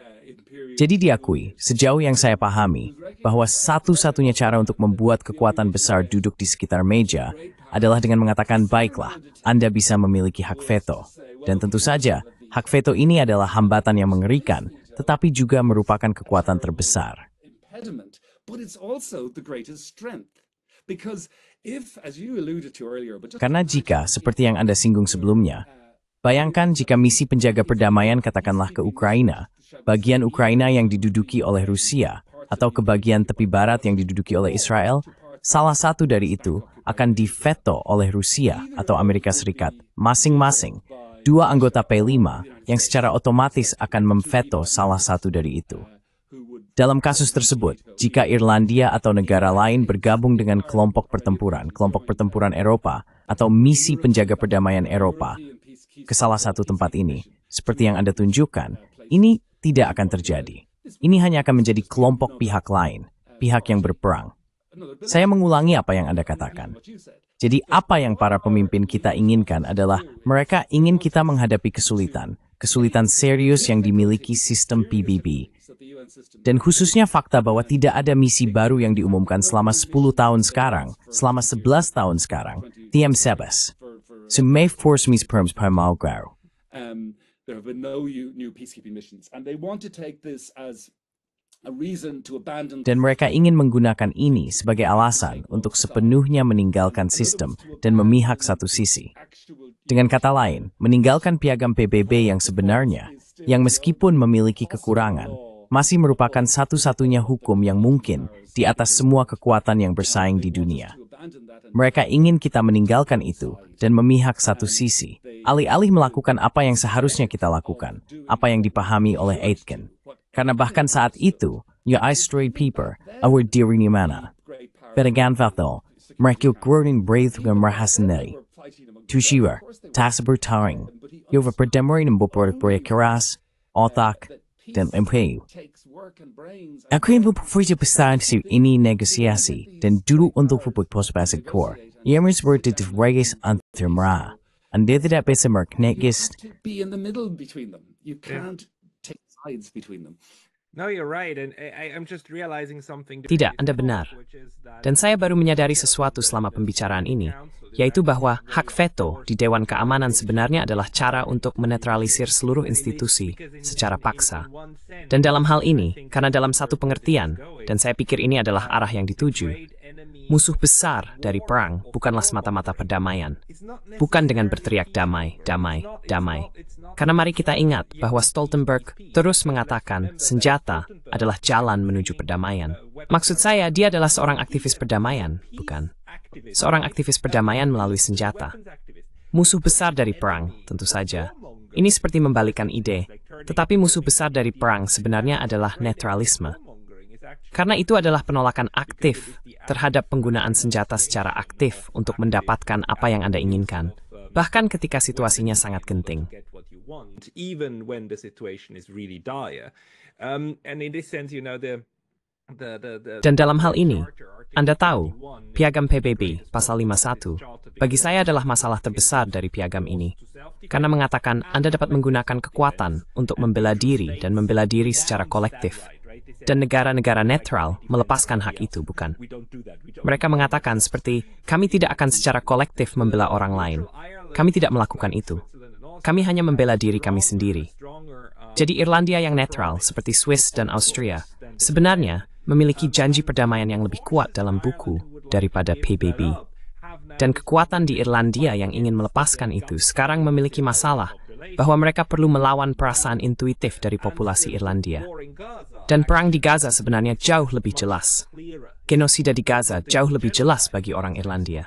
Jadi diakui, sejauh yang saya pahami, bahwa satu-satunya cara untuk membuat kekuatan besar duduk di sekitar meja adalah dengan mengatakan, baiklah, Anda bisa memiliki hak veto. Dan tentu saja, hak veto ini adalah hambatan yang mengerikan, tetapi juga merupakan kekuatan terbesar. but it's also the greatest strength. Because if, as you alluded to earlier, but just Karena jika, seperti yang Anda singgung sebelumnya, bayangkan jika misi penjaga perdamaian katakanlah ke Ukraina, bagian Ukraina yang diduduki oleh Rusia, atau ke bagian tepi barat yang diduduki oleh Israel, salah satu dari itu akan diveto oleh Rusia atau Amerika Serikat, masing-masing, dua anggota P5 yang secara otomatis akan memveto salah satu dari itu. Dalam kasus tersebut, jika Irlandia atau negara lain bergabung dengan kelompok pertempuran Eropa, atau misi penjaga perdamaian Eropa, ke salah satu tempat ini, seperti yang Anda tunjukkan, ini tidak akan terjadi. Ini hanya akan menjadi kelompok pihak lain, pihak yang berperang. Saya mengulangi apa yang Anda katakan. Jadi apa yang para pemimpin kita inginkan adalah mereka ingin kita menghadapi kesulitan serius yang dimiliki sistem PBB. Dan khususnya fakta bahwa tidak ada misi baru yang diumumkan selama 10 tahun sekarang, selama 11 tahun sekarang, TM Sebas. So may force mis perms parmalgrau. there have been no new peacekeeping missions, and they want to take this as a reason to abandon. Dan mereka ingin menggunakan ini sebagai alasan untuk sepenuhnya meninggalkan sistem dan memihak satu sisi. Dengan kata lain, meninggalkan piagam PBB yang sebenarnya, yang meskipun memiliki kekurangan, masih merupakan satu-satunya hukum yang mungkin di atas semua kekuatan yang bersaing di dunia. Mereka ingin kita meninggalkan itu dan memihak satu sisi, alih-alih melakukan apa yang seharusnya kita lakukan, apa yang dipahami oleh Aitken. Karena bahkan saat itu, ya straight people, our dearing mana. Bedagan fatho, mereka kurang brave dengan mereka sendiri. Tushiwa, tasaber taring, yova perdemorin membuat keras, otak, dan empeyu. Aku ingin memperfuji pesan ini negosiasi dan dulu untuk publik prospek kor. Ia seperti regis antar mereka. Anda tidak bisa merknegis. Be in the middle between them. You can't take sides between them. No, you're right, and I'm just realizing something. Tidak, Anda benar. Dan saya baru menyadari sesuatu selama pembicaraan ini, yaitu bahwa hak veto di Dewan Keamanan sebenarnya adalah cara untuk menetralisir seluruh institusi secara paksa. Dan dalam hal ini, karena dalam satu pengertian, dan saya pikir ini adalah arah yang dituju, musuh besar dari perang bukanlah semata-mata perdamaian. Bukan dengan berteriak damai, damai, damai. Karena mari kita ingat bahwa Stoltenberg terus mengatakan senjata adalah jalan menuju perdamaian. Maksud saya, dia adalah seorang aktivis perdamaian, bukan? Seorang aktivis perdamaian melalui senjata. Musuh besar dari perang, tentu saja. Ini seperti membalikan ide, tetapi musuh besar dari perang sebenarnya adalah netralisme. Karena itu adalah penolakan aktif terhadap penggunaan senjata secara aktif untuk mendapatkan apa yang Anda inginkan, bahkan ketika situasinya sangat genting. Even when the situation is really dire, and in this sense, you know, Dan dalam hal ini, Anda tahu, piagam PBB pasal 51 bagi saya adalah masalah terbesar dari piagam ini, karena mengatakan Anda dapat menggunakan kekuatan untuk membela diri dan membela diri secara kolektif. Dan negara-negara netral melepaskan hak itu, bukan? Mereka mengatakan seperti, kami tidak akan secara kolektif membela orang lain. Kami tidak melakukan itu. Kami hanya membela diri kami sendiri. Jadi Irlandia yang netral, seperti Swiss dan Austria, sebenarnya memiliki janji perdamaian yang lebih kuat dalam buku daripada PBB. Dan kekuatan di Irlandia yang ingin melepaskan itu sekarang memiliki masalah bahwa mereka perlu melawan perasaan intuitif dari populasi Irlandia. Dan perang di Gaza sebenarnya jauh lebih jelas. Genosida di Gaza jauh lebih jelas bagi orang Irlandia.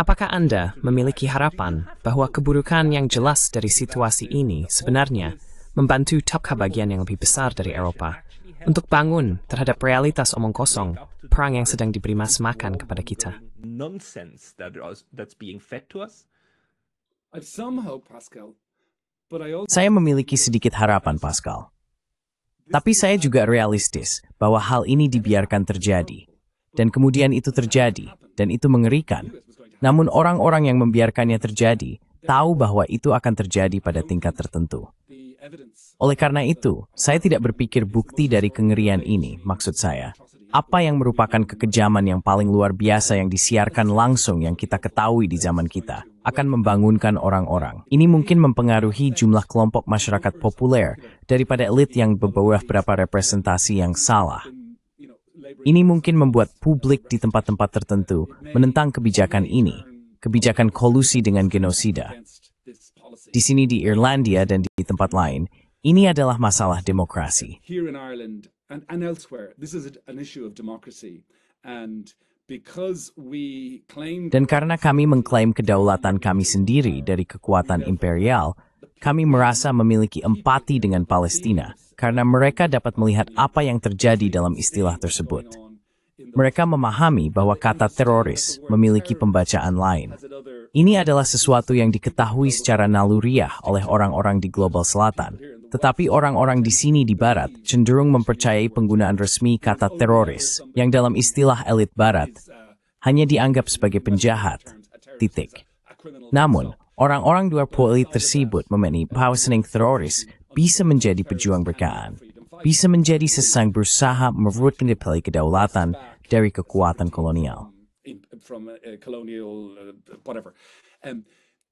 Apakah Anda memiliki harapan bahwa keburukan yang jelas dari situasi ini sebenarnya membantu tabka bagian yang lebih besar dari Eropa untuk bangun terhadap realitas omong kosong perang yang sedang diberi mas makan kepada kita? Nonsense that's being fed to us. I've some hope, Pascal, but I also Saya memiliki sedikit harapan, Pascal. Tapi saya juga realistis bahwa hal ini dibiarkan terjadi. Dan kemudian itu terjadi, dan itu mengerikan. Namun orang-orang yang membiarkannya terjadi tahu bahwa itu akan terjadi pada tingkat tertentu. the evidence Oleh karena itu, saya tidak berpikir bukti dari kengerian ini, maksud saya. Apa yang merupakan kekejaman yang paling luar biasa yang disiarkan langsung yang kita ketahui di zaman kita akan membangunkan orang-orang. Ini mungkin mempengaruhi jumlah kelompok masyarakat populer daripada elit yang membawa beberapa representasi yang salah. Ini mungkin membuat publik di tempat-tempat tertentu menentang kebijakan ini, kebijakan kolusi dengan genosida. against this policy. Di sini di Irlandia dan di tempat lain, ini adalah masalah demokrasi. Here in Ireland and elsewhere, this is an issue of democracy. And because we claim Dan karena kami mengklaim kedaulatan kami sendiri dari kekuatan imperial, kami merasa memiliki empati dengan Palestina karena mereka dapat melihat apa yang terjadi dalam istilah tersebut. Mereka memahami bahwa kata teroris memiliki pembacaan lain. Ini adalah sesuatu yang diketahui secara naluriah oleh orang-orang di global selatan. Tetapi orang-orang di sini di barat cenderung mempercayai penggunaan resmi kata teroris yang dalam istilah elit barat hanya dianggap sebagai penjahat. Titik. Namun, orang-orang luar elit tersebut memahami bahwa seorang teroris bisa menjadi pejuang berkaan, bisa menjadi seseorang berusaha merebutkan kedaulatan dari kekuatan kolonial. from colonial whatever.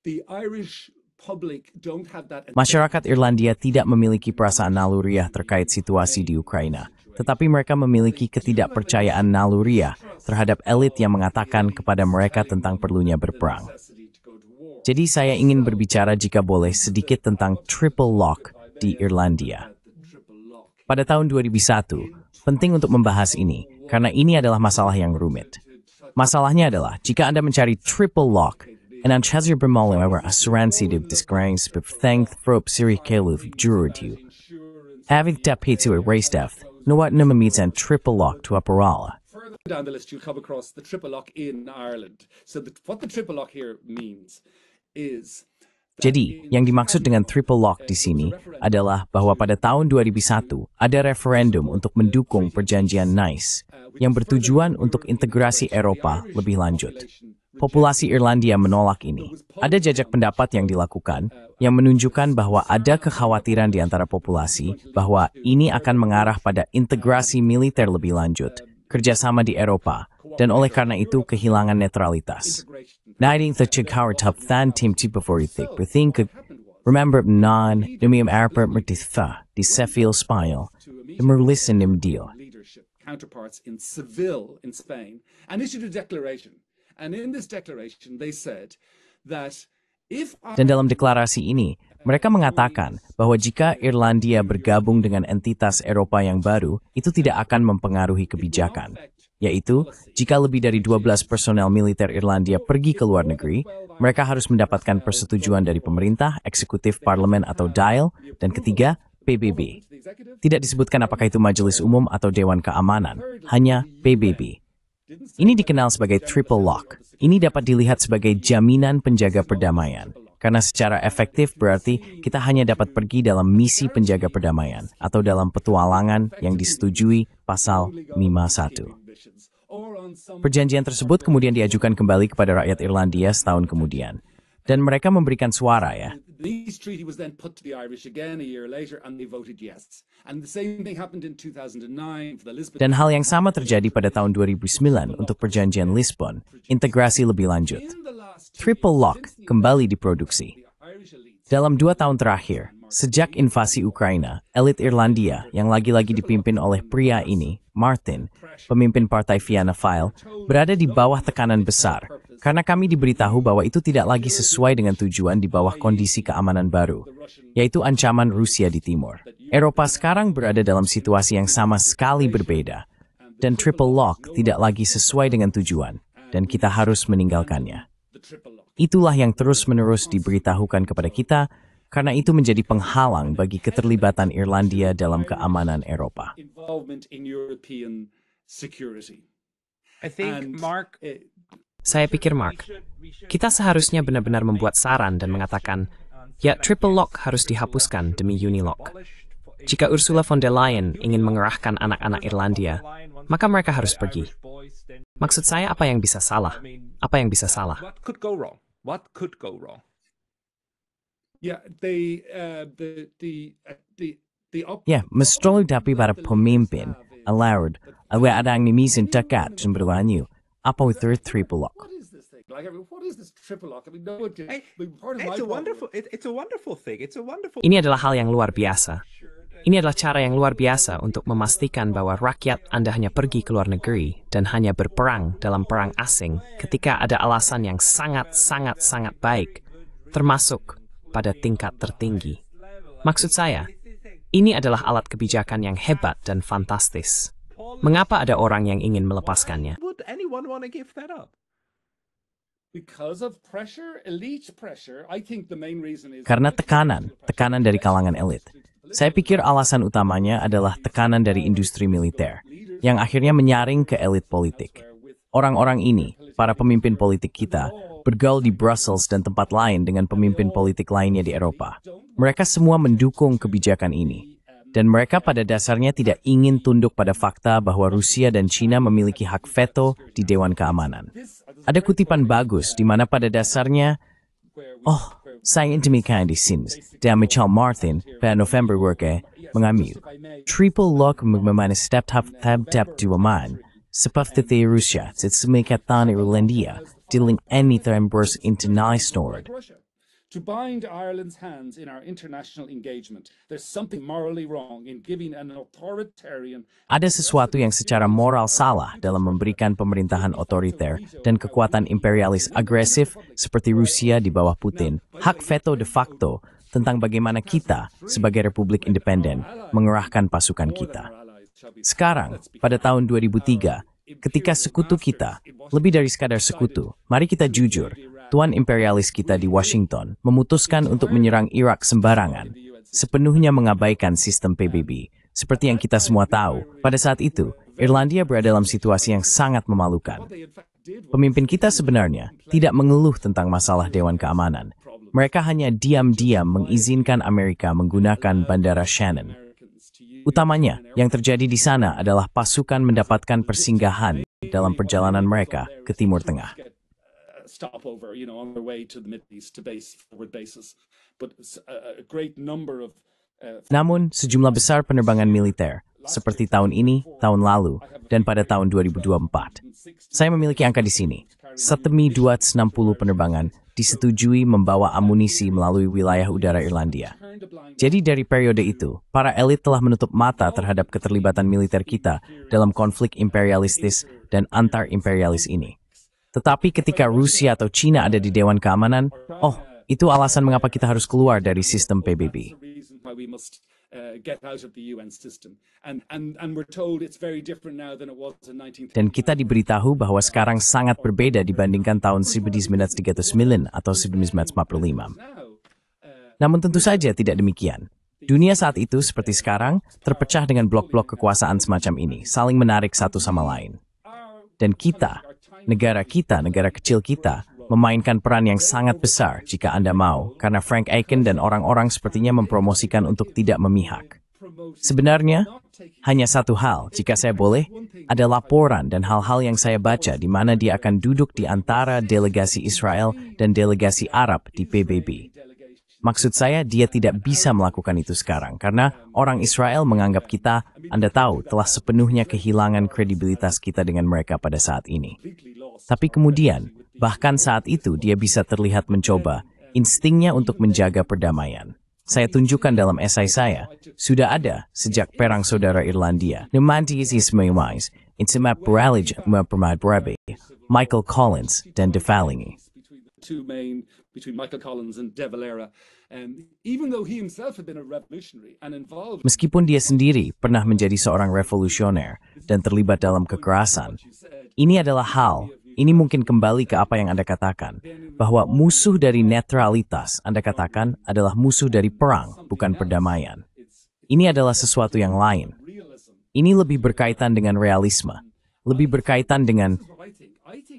The Irish public don't have that. Masyarakat Irlandia tidak memiliki perasaan naluriah terkait situasi di Ukraina, tetapi mereka memiliki ketidakpercayaan naluriah terhadap elit yang mengatakan kepada mereka tentang perlunya berperang. Jadi saya ingin berbicara jika boleh sedikit tentang triple lock di Irlandia. Pada tahun 2001, penting untuk membahas ini, karena ini adalah masalah yang rumit. Masalahnya adalah, jika Anda mencari triple lock, en anchazir bermula asuransi di disgrace befthang thrope siri keluf jurudhu. Having tapit to erase death, nuwat namamitan triple lock to aparala. Further down the list, you'll come across the triple lock in Ireland. So what the triple lock here means is Jadi, yang dimaksud dengan triple lock di sini adalah bahwa pada tahun 2001 ada referendum untuk mendukung perjanjian Nice yang bertujuan untuk integrasi Eropa lebih lanjut. Populasi Irlandia menolak ini. Ada jajak pendapat yang dilakukan yang menunjukkan bahwa ada kekhawatiran di antara populasi bahwa ini akan mengarah pada integrasi militer lebih lanjut, kerjasama di Eropa, dan oleh karena itu kehilangan netralitas. Naiding the chikawar top than team before you think remember numium arper mertitha di sefil spile the merlisin deal. leadership counterparts in Seville in Spain and issued a declaration. And in this declaration, they said that if Dan dalam deklarasi ini, mereka mengatakan bahwa jika Irlandia bergabung dengan entitas Eropa yang baru, itu tidak akan mempengaruhi kebijakan. Yaitu, jika lebih dari 12 personel militer Irlandia pergi ke luar negeri, mereka harus mendapatkan persetujuan dari pemerintah, eksekutif, parlemen atau DAIL, dan ketiga, PBB. Tidak disebutkan apakah itu Majelis Umum atau Dewan Keamanan, hanya PBB. Ini dikenal sebagai triple lock. Ini dapat dilihat sebagai jaminan penjaga perdamaian. Karena secara efektif berarti kita hanya dapat pergi dalam misi penjaga perdamaian atau dalam petualangan yang disetujui pasal 51. Perjanjian tersebut kemudian diajukan kembali kepada rakyat Irlandia setahun kemudian. Dan mereka memberikan suara ya. This treaty was then put to the Irish again a year later and they voted yes. And the same thing happened in 2009 for the Lisbon. Dan hal yang sama terjadi pada tahun 2009 untuk perjanjian Lisbon, integrasi lebih lanjut. Triple lock kembali diproduksi. Dalam 2 tahun terakhir, sejak invasi Ukraina, elit Irlandia yang lagi-lagi dipimpin oleh pria ini, Martin, pemimpin partai Fianna Fáil, berada di bawah tekanan besar karena kami diberitahu bahwa itu tidak lagi sesuai dengan tujuan di bawah kondisi keamanan baru, yaitu ancaman Rusia di timur. Eropa sekarang berada dalam situasi yang sama sekali berbeda, dan triple lock tidak lagi sesuai dengan tujuan, dan kita harus meninggalkannya. the triple lock. Itulah yang terus-menerus diberitahukan kepada kita, karena itu menjadi penghalang bagi keterlibatan Irlandia dalam keamanan Eropa. Involvement in European security. I think, And, Mark, Saya pikir, Mark, kita seharusnya benar-benar membuat saran dan mengatakan, ya, triple lock harus dihapuskan demi unilock. Jika Ursula von der Leyen ingin mengerahkan anak-anak Irlandia, maka mereka harus pergi. Maksud saya, apa yang bisa salah? Apa yang bisa salah? what could go wrong? What could go wrong? Yeah, Ya, mesti dapat para pemimpin, allowed, ada yang nimisin dekat dan berlanjut. Apa itu triple lock? what is this thing? Like, what is this triple lock? I mean, no one can. Hey, Part of my It's a problem- wonderful. It's a wonderful thing. It's a wonderful. Ini adalah hal yang luar biasa. Ini adalah cara yang luar biasa untuk memastikan bahwa rakyat Anda hanya pergi ke luar negeri dan hanya berperang dalam perang asing ketika ada alasan yang sangat baik, termasuk pada tingkat tertinggi. Maksud saya, ini adalah alat kebijakan yang hebat dan fantastis. Mengapa ada orang yang ingin melepaskannya? Would anyone want to give that up? Because of pressure, elite pressure. I think the main reason is Karena tekanan dari kalangan elit. Saya pikir alasan utamanya adalah tekanan dari industri militer, yang akhirnya menyaring ke elit politik. Orang-orang ini, para pemimpin politik kita, bergaul di Brussels dan tempat lain dengan pemimpin politik lainnya di Eropa. Mereka semua mendukung kebijakan ini. Dan mereka pada dasarnya tidak ingin tunduk pada fakta bahwa Rusia dan China memiliki hak veto di Dewan Keamanan. Ada kutipan bagus di mana pada dasarnya, saya demikian di sini, dan Michel Martin pada November worke mengambil triple lock memana step-tap duaman, seperti Rusia, semikatan Irlandia, dealing anytime burst into nice nord. Russia to bind Ireland's hands in our international engagement. There's something morally wrong in giving an authoritarian. Ada sesuatu yang secara moral salah dalam memberikan pemerintahan otoriter dan kekuatan imperialis agresif seperti Rusia di bawah Putin hak veto de facto tentang bagaimana kita sebagai republik independen mengerahkan pasukan kita. Sekarang, pada tahun 2003, ketika sekutu kita, lebih dari sekadar sekutu, mari kita jujur, tuan imperialis kita di Washington memutuskan untuk menyerang Irak sembarangan, sepenuhnya mengabaikan sistem PBB. Seperti yang kita semua tahu, pada saat itu, Irlandia berada dalam situasi yang sangat memalukan. Pemimpin kita sebenarnya tidak mengeluh tentang masalah Dewan Keamanan. Mereka hanya diam-diam mengizinkan Amerika menggunakan bandara Shannon. Utamanya, yang terjadi di sana adalah pasukan mendapatkan persinggahan dalam perjalanan mereka ke Timur Tengah. Stopover, on their way to the Middle East to forward bases, but a great number of. Namun, sejumlah besar penerbangan militer, seperti tahun ini, tahun lalu, dan pada tahun 2024. Saya memiliki angka di sini. 1.260 penerbangan disetujui membawa amunisi melalui wilayah udara Irlandia. Jadi dari periode itu, para elit telah menutup mata terhadap keterlibatan militer kita dalam konflik imperialistis dan antar-imperialis ini. Tetapi ketika Rusia atau China ada di Dewan Keamanan, itu alasan mengapa kita harus keluar dari sistem PBB. Dan kita diberitahu bahwa sekarang sangat berbeda dibandingkan tahun 1939 atau 1945. Namun tentu saja tidak demikian. Dunia saat itu seperti sekarang terpecah dengan blok-blok kekuasaan semacam ini, saling menarik satu sama lain. Dan kita, negara kecil kita, memainkan peran yang sangat besar jika Anda mau, karena Frank Aiken dan orang-orang sepertinya mempromosikan untuk tidak memihak. Sebenarnya, hanya satu hal, jika saya boleh, ada laporan dan hal-hal yang saya baca di mana dia akan duduk di antara delegasi Israel dan delegasi Arab di PBB. Maksud saya, dia tidak bisa melakukan itu sekarang, karena orang Israel menganggap kita, Anda tahu, telah sepenuhnya kehilangan kredibilitas kita dengan mereka pada saat ini. Tapi kemudian, bahkan saat itu dia bisa terlihat mencoba instingnya untuk menjaga perdamaian. Saya tunjukkan dalam esai saya, sudah ada sejak Perang Saudara Irlandia. Michael Collins dan De Valligny. Between Michael Collins and De Valera, even though he himself had been a revolutionary and involved. Meskipun dia sendiri pernah menjadi seorang revolusioner dan terlibat dalam kekerasan, ini adalah hal Ini mungkin kembali ke apa yang Anda katakan, bahwa musuh dari netralitas Anda katakan adalah musuh dari perang, bukan perdamaian. Ini adalah sesuatu yang lain. Ini lebih berkaitan dengan realisme, lebih berkaitan dengan...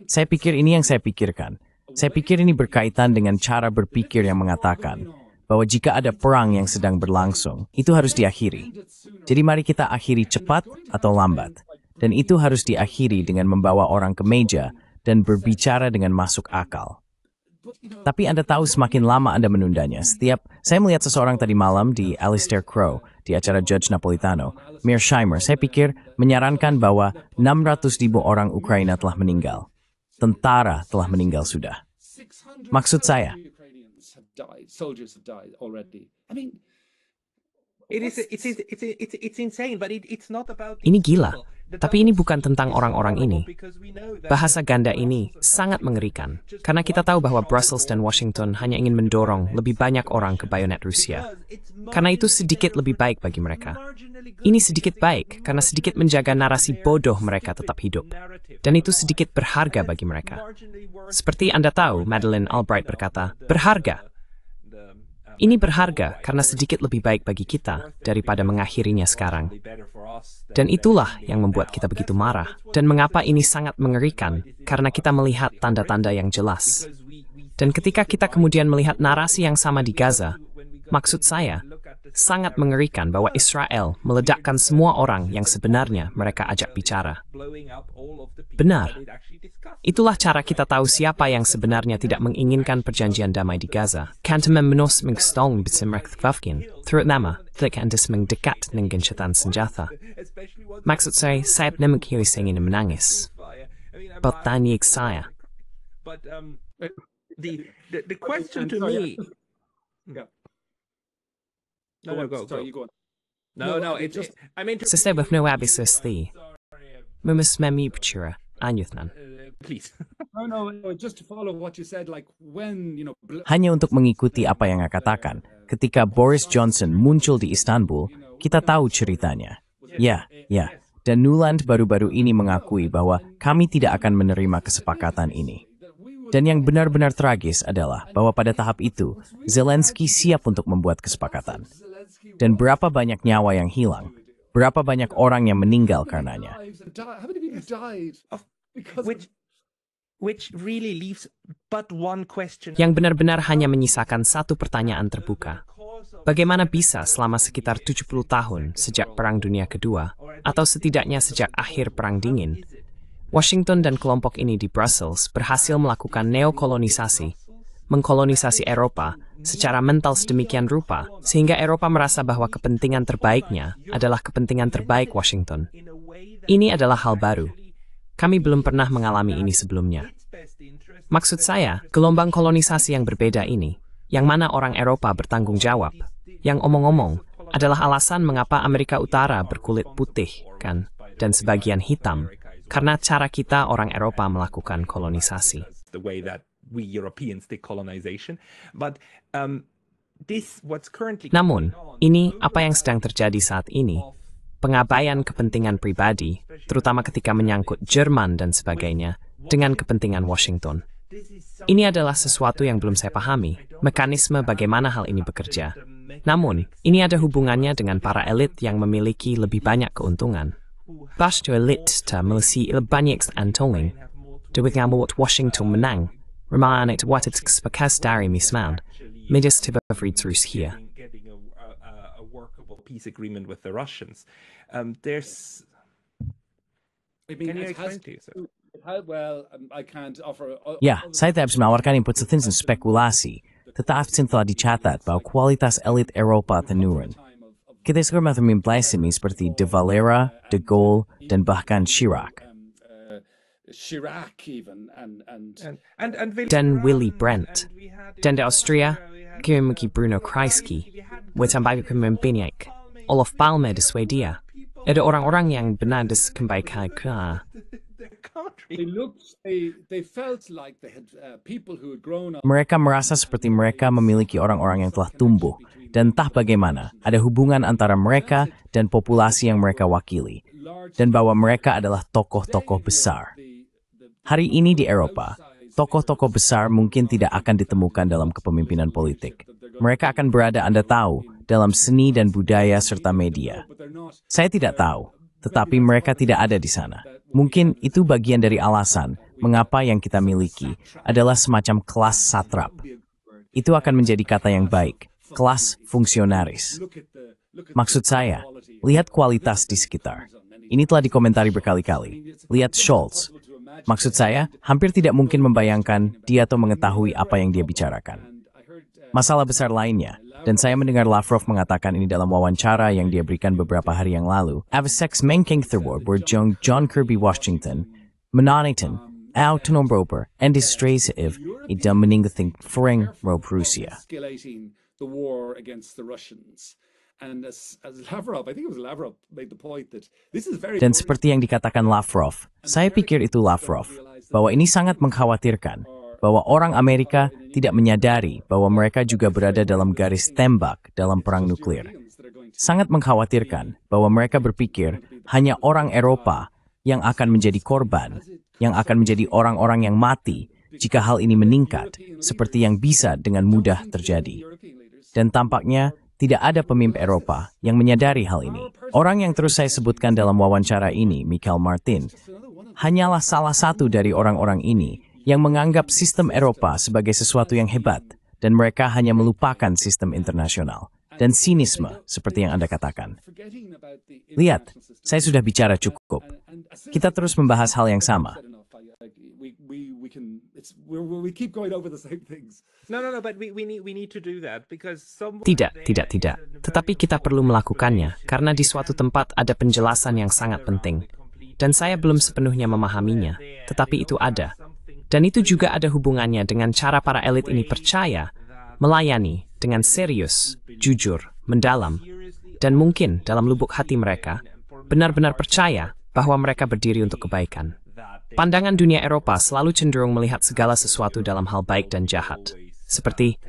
Saya pikir ini yang saya pikirkan. Saya pikir ini berkaitan dengan cara berpikir yang mengatakan bahwa jika ada perang yang sedang berlangsung, itu harus diakhiri. Jadi mari kita akhiri cepat atau lambat. Dan itu harus diakhiri dengan membawa orang ke meja dan berbicara dengan masuk akal. Tapi Anda tahu semakin lama Anda menundanya. Saya melihat seseorang tadi malam di Alistair Crow, di acara Judge Napolitano, Mearsheimer, saya pikir menyarankan bahwa 600.000 orang Ukraina telah meninggal. Tentara telah meninggal sudah. Maksud saya, Ini gila, tapi ini bukan tentang orang-orang ini. Bahasa ganda ini sangat mengerikan, karena kita tahu bahwa Brussels dan Washington hanya ingin mendorong lebih banyak orang ke bayonet Rusia. Karena itu sedikit lebih baik bagi mereka. Ini sedikit baik, karena sedikit menjaga narasi bodoh mereka tetap hidup. Dan itu sedikit berharga bagi mereka. Seperti Anda tahu, Madeleine Albright berkata, berharga. Ini berharga karena sedikit lebih baik bagi kita daripada mengakhirinya sekarang. Dan itulah yang membuat kita begitu marah. Dan mengapa ini sangat mengerikan, karena kita melihat tanda-tanda yang jelas. Dan ketika kita kemudian melihat narasi yang sama di Gaza, maksud saya, sangat mengerikan bahwa Israel meledakkan semua orang yang sebenarnya mereka ajak bicara. Benar. Itulah cara kita tahu siapa yang sebenarnya tidak menginginkan perjanjian damai di Gaza. Kantemen menos mengstong besimrektvavkin, terutama ketika Anda mendekat dengan gencatan senjata. Maksud saya nemengkiri ingin menangis. Pertanyaan saya. The question to me... No, Sestebah no abisesti. Mumus memi bicara anyuthnan. please. No, just to follow what you said, like when, Hanya untuk mengikuti apa yang Anda katakan, ketika Boris Johnson muncul di Istanbul, kita tahu ceritanya. Ya. Dan Nuland baru-baru ini mengakui bahwa kami tidak akan menerima kesepakatan ini. Dan yang benar-benar tragis adalah bahwa pada tahap itu, Zelensky siap untuk membuat kesepakatan. Dan berapa banyak nyawa yang hilang, berapa banyak orang yang meninggal karenanya. how many people died because Which really leaves but one question. Yang benar-benar hanya menyisakan satu pertanyaan terbuka. Bagaimana bisa selama sekitar 70 tahun sejak Perang Dunia Kedua, atau setidaknya sejak akhir Perang Dingin, Washington dan kelompok ini di Brussels berhasil melakukan neokolonisasi, mengkolonisasi Eropa secara mental sedemikian rupa, sehingga Eropa merasa bahwa kepentingan terbaiknya adalah kepentingan terbaik Washington. Ini adalah hal baru. Kami belum pernah mengalami ini sebelumnya. Maksud saya, gelombang kolonisasi yang berbeda ini, yang mana orang Eropa bertanggung jawab, yang omong-omong, adalah alasan mengapa Amerika Utara berkulit putih, kan, dan sebagian hitam, karena cara kita orang Eropa melakukan kolonisasi. The way that we Europeans did colonization, but what's currently. Namun, ini apa yang sedang terjadi saat ini. Pengabaian kepentingan pribadi, terutama ketika menyangkut Jerman dan sebagainya, dengan kepentingan Washington. Ini adalah sesuatu yang belum saya pahami, mekanisme bagaimana hal ini bekerja. Namun, ini ada hubungannya dengan para elit yang memiliki lebih banyak keuntungan. Bashto elit ta milisi banyak antoling, dewik ngamut Washington menang, remanet watit spekas dari misman, medis tibavrid terus here. Peace agreement with the Russians. There's. Can you explain to you, sir? I can't offer. Ya, saya tidak bisa menawarkan input setin spekulasi, tetapi telah dicatat bahwa kualitas elit Eropa menurun. Kita segera memplaisimi seperti De Valera, De Gaulle, dan bahkan Chirac. Chirac even Dan Willy Brandt. Dan di Austria, Kirimuki Bruno Kreisky, Wetambagi Pemimpinyak, Olof Palme di Swedia. Ada orang-orang yang benar dikembalikan ke. They felt like they had people who had grown up. Mereka merasa seperti mereka memiliki orang-orang yang telah tumbuh, dan entah bagaimana ada hubungan antara mereka dan populasi yang mereka wakili, dan bahwa mereka adalah tokoh-tokoh besar. Hari ini di Eropa, tokoh-tokoh besar mungkin tidak akan ditemukan dalam kepemimpinan politik. Mereka akan berada, Anda tahu, dalam seni dan budaya serta media. Saya tidak tahu, tetapi mereka tidak ada di sana. Mungkin itu bagian dari alasan mengapa yang kita miliki adalah semacam kelas satrap. Itu akan menjadi kata yang baik, kelas fungsionaris. Maksud saya, lihat kualitas di sekitar. Ini telah dikomentari berkali-kali. Lihat Scholz. Maksud saya, hampir tidak mungkin membayangkan dia atau mengetahui apa yang dia bicarakan. Masalah besar lainnya, dan saya mendengar Lavrov mengatakan ini dalam wawancara yang dia berikan beberapa hari yang lalu, avsex menking terwar berjong John Kirby Washington, menanitan, autonomroper, and distrasive, idam meninggating fring rob Rusia. The war against the Russians. And as Lavrov, I think it was Lavrov, made the point that this is very. Dan seperti yang dikatakan Lavrov, saya pikir itu Lavrov, bahwa ini sangat mengkhawatirkan, bahwa orang Amerika tidak menyadari bahwa mereka juga berada dalam garis tembak dalam perang nuklir. Sangat mengkhawatirkan bahwa mereka berpikir hanya orang Eropa yang akan menjadi korban, yang akan menjadi orang-orang yang mati jika hal ini meningkat, seperti yang bisa dengan mudah terjadi. Dan tampaknya tidak ada pemimpin Eropa yang menyadari hal ini. Orang yang terus saya sebutkan dalam wawancara ini, Michael Martin, hanyalah salah satu dari orang-orang ini yang menganggap sistem Eropa sebagai sesuatu yang hebat, dan mereka hanya melupakan sistem internasional dan sinisme seperti yang Anda katakan. Lihat, saya sudah bicara cukup. Kita terus membahas hal yang sama. We keep going over the same things. No, but we need to do that because some. Tidak. Tetapi kita perlu melakukannya, karena di suatu tempat ada penjelasan yang sangat penting. Dan saya belum sepenuhnya memahaminya, tetapi itu ada. Dan itu juga ada hubungannya dengan cara para elit ini percaya, melayani dengan serius, jujur, mendalam, dan mungkin dalam lubuk hati mereka, benar-benar percaya bahwa mereka berdiri untuk kebaikan. Pandangan dunia Eropa selalu cenderung melihat segala sesuatu dalam hal baik dan jahat. Seperti,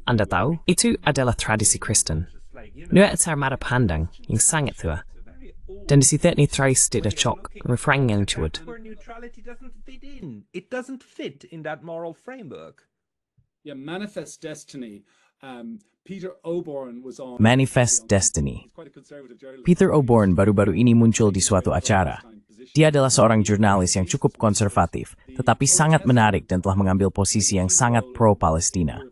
Anda tahu, itu adalah tradisi Kristen. Nua cara pandang yang sangat tua. Dan di situ ini trace tidak cocok, refrain yang cuad. Where neutrality doesn't fit in. It doesn't fit in that moral framework. Yeah, Manifest Destiny. Peter Oborn was on. Manifest Destiny. Quite a conservative journalist. Peter Oborn baru-baru ini muncul di suatu acara. Dia adalah seorang jurnalis yang cukup konservatif, tetapi sangat menarik dan telah mengambil posisi yang sangat pro-Palestina.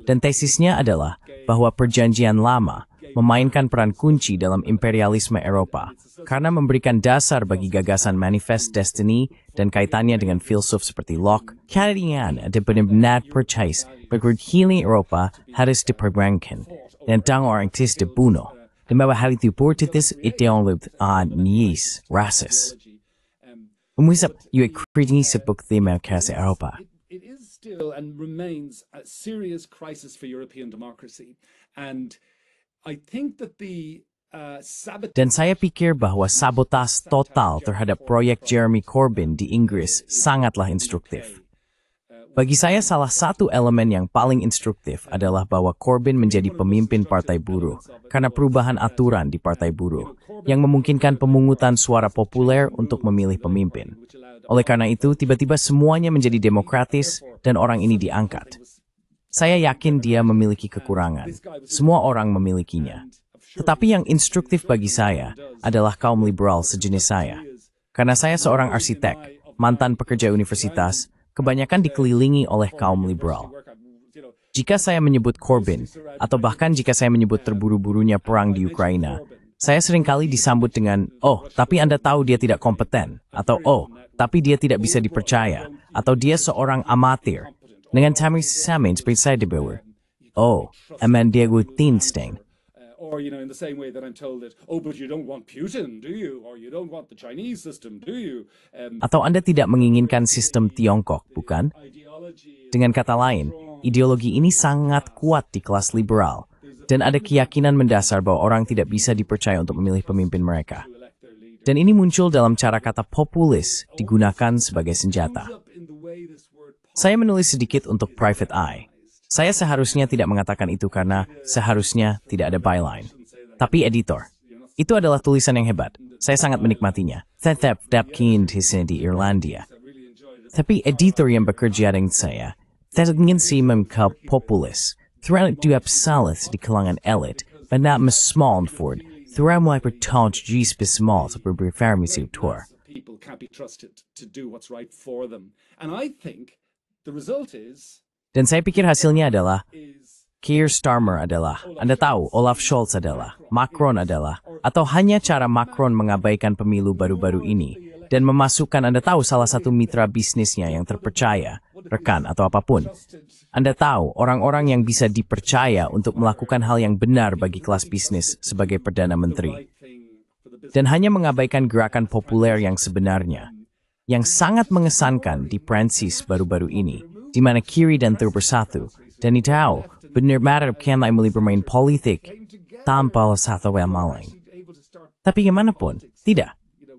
Dan tesisnya adalah bahwa perjanjian lama memainkan peran kunci dalam imperialisme Eropa, karena memberikan dasar bagi gagasan Manifest Destiny dan kaitannya dengan filsuf seperti Locke. Kalian ada benar-benar percaya bahwa healing Eropa harus diperjuangkan, dan orang itu dibunuh. Dan bahwa hal itu bertitis ideolog niis rasis. Umusap kritik sebukti mereka Eropa. It is still and remains a serious crisis for European democracy. And I think that the Dan saya pikir bahwa sabotas total terhadap proyek Jeremy Corbyn di Inggris sangatlah instruktif. Bagi saya salah satu elemen yang paling instruktif adalah bahwa Corbyn menjadi pemimpin Partai Buruh karena perubahan aturan di Partai Buruh yang memungkinkan pemungutan suara populer untuk memilih pemimpin. Oleh karena itu, tiba-tiba semuanya menjadi demokratis dan orang ini diangkat. Saya yakin dia memiliki kekurangan. Semua orang memilikinya. Tetapi yang instruktif bagi saya adalah kaum liberal sejenis saya. Karena saya seorang arsitek, mantan pekerja universitas, kebanyakan dikelilingi oleh kaum liberal. Jika saya menyebut Corbyn, atau bahkan jika saya menyebut terburu-burunya perang di Ukraina, saya seringkali disambut dengan, oh, tapi Anda tahu dia tidak kompeten, atau oh, tapi dia tidak bisa dipercaya, atau dia seorang amatir. Dengan tamis samin seperti saya dibawa, oh, eman dia Tinstein. Or, in the same way that I'm told that, oh, but you don't want Putin, do you? Or you don't want the Chinese system, do you? Atau Anda tidak menginginkan sistem Tiongkok, bukan? Dengan kata lain, ideologi ini sangat kuat di kelas liberal, dan ada keyakinan mendasar bahwa orang tidak bisa dipercaya untuk memilih pemimpin mereka. Dan ini muncul dalam cara kata populis digunakan sebagai senjata. Saya menulis sedikit untuk Private Eye. Saya seharusnya tidak mengatakan itu karena seharusnya tidak ada byline. Tapi editor, itu adalah tulisan yang hebat. Saya sangat menikmatinya. Tetap dapkin di sini di Irlandia. Tapi editor yang bekerja dengan saya, tendensi membuka populis, terhadap dua salas di kalangan elit, benar Smallford, terhadap mulai bertauj spesial seperti berfarmasi tour. People can't be trusted to do what's right for them. And I think the result is Dan saya pikir hasilnya adalah Keir Starmer adalah, Anda tahu, Olaf Scholz adalah, Macron adalah, atau hanya cara Macron mengabaikan pemilu baru-baru ini dan memasukkan Anda tahu salah satu mitra bisnisnya yang terpercaya, rekan atau apapun. Anda tahu orang-orang yang bisa dipercaya untuk melakukan hal yang benar bagi kelas bisnis sebagai Perdana Menteri. Dan hanya mengabaikan gerakan populer yang sebenarnya, yang sangat mengesankan di Prancis baru-baru ini, di mana kiri dan bersatu, dan tahu benar-benar kianlah mulai bermain politik tanpa satu yang maling. Tapi gimana pun, tidak.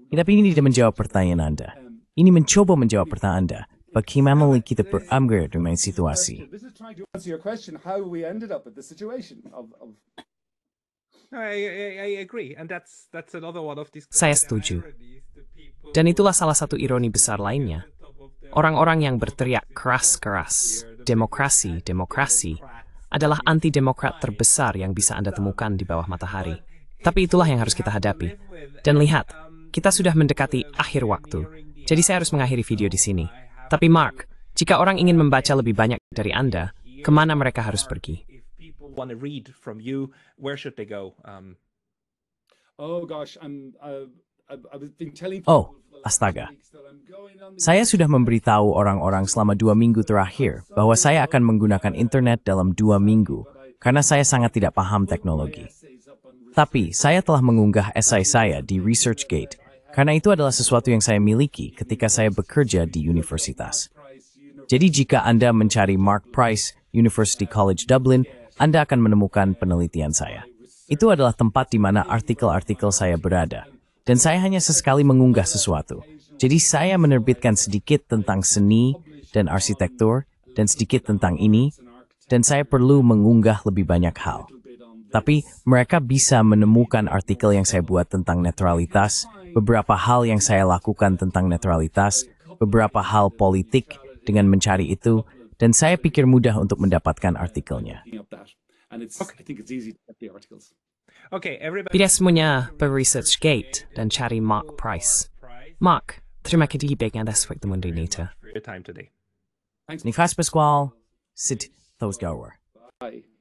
Tapi ini tidak menjawab pertanyaan Anda. Ini mencoba menjawab pertanyaan Anda. Bagaimana kita berambil dengan situasi? this is trying to answer your question how we ended up at the situation of I agree, and that's another one of these. Saya setuju. Dan itulah salah satu ironi besar lainnya. Orang-orang yang berteriak keras-keras, demokrasi, demokrasi, adalah anti-demokrat terbesar yang bisa Anda temukan di bawah matahari. Tapi itulah yang harus kita hadapi. Dan lihat, kita sudah mendekati akhir waktu. Jadi saya harus mengakhiri video di sini. Tapi Mark, jika orang ingin membaca lebih banyak dari Anda, kemana mereka harus pergi? Want to read from you, where should they go? oh gosh, I've been telling Oh, people astaga. that I'm going on the Saya sudah memberitahu orang-orang selama 2 minggu terakhir bahwa saya akan menggunakan internet dalam 2 minggu karena saya sangat tidak paham teknologi. Tapi saya telah mengunggah esai saya di ResearchGate karena itu adalah sesuatu yang saya miliki ketika saya bekerja di universitas. Jadi jika Anda mencari Mark Price, University College Dublin, Anda akan menemukan penelitian saya. Itu adalah tempat di mana artikel-artikel saya berada. Dan saya hanya sesekali mengunggah sesuatu. Jadi saya menerbitkan sedikit tentang seni dan arsitektur, dan sedikit tentang ini, dan saya perlu mengunggah lebih banyak hal. Tapi mereka bisa menemukan artikel yang saya buat tentang netralitas, beberapa hal yang saya lakukan tentang netralitas, beberapa hal politik dengan mencari itu, dan saya pikir mudah untuk mendapatkan artikelnya. looking up that. And I think it's easy to get the articles. Okay, everybody. Tidak semuanya ber-ResearchGate dan cari Mark Price. Mark, terima kasih banyak atas waktu Anda ini. For your time today. Nikas Pascual, Sid Thosgower. Bye.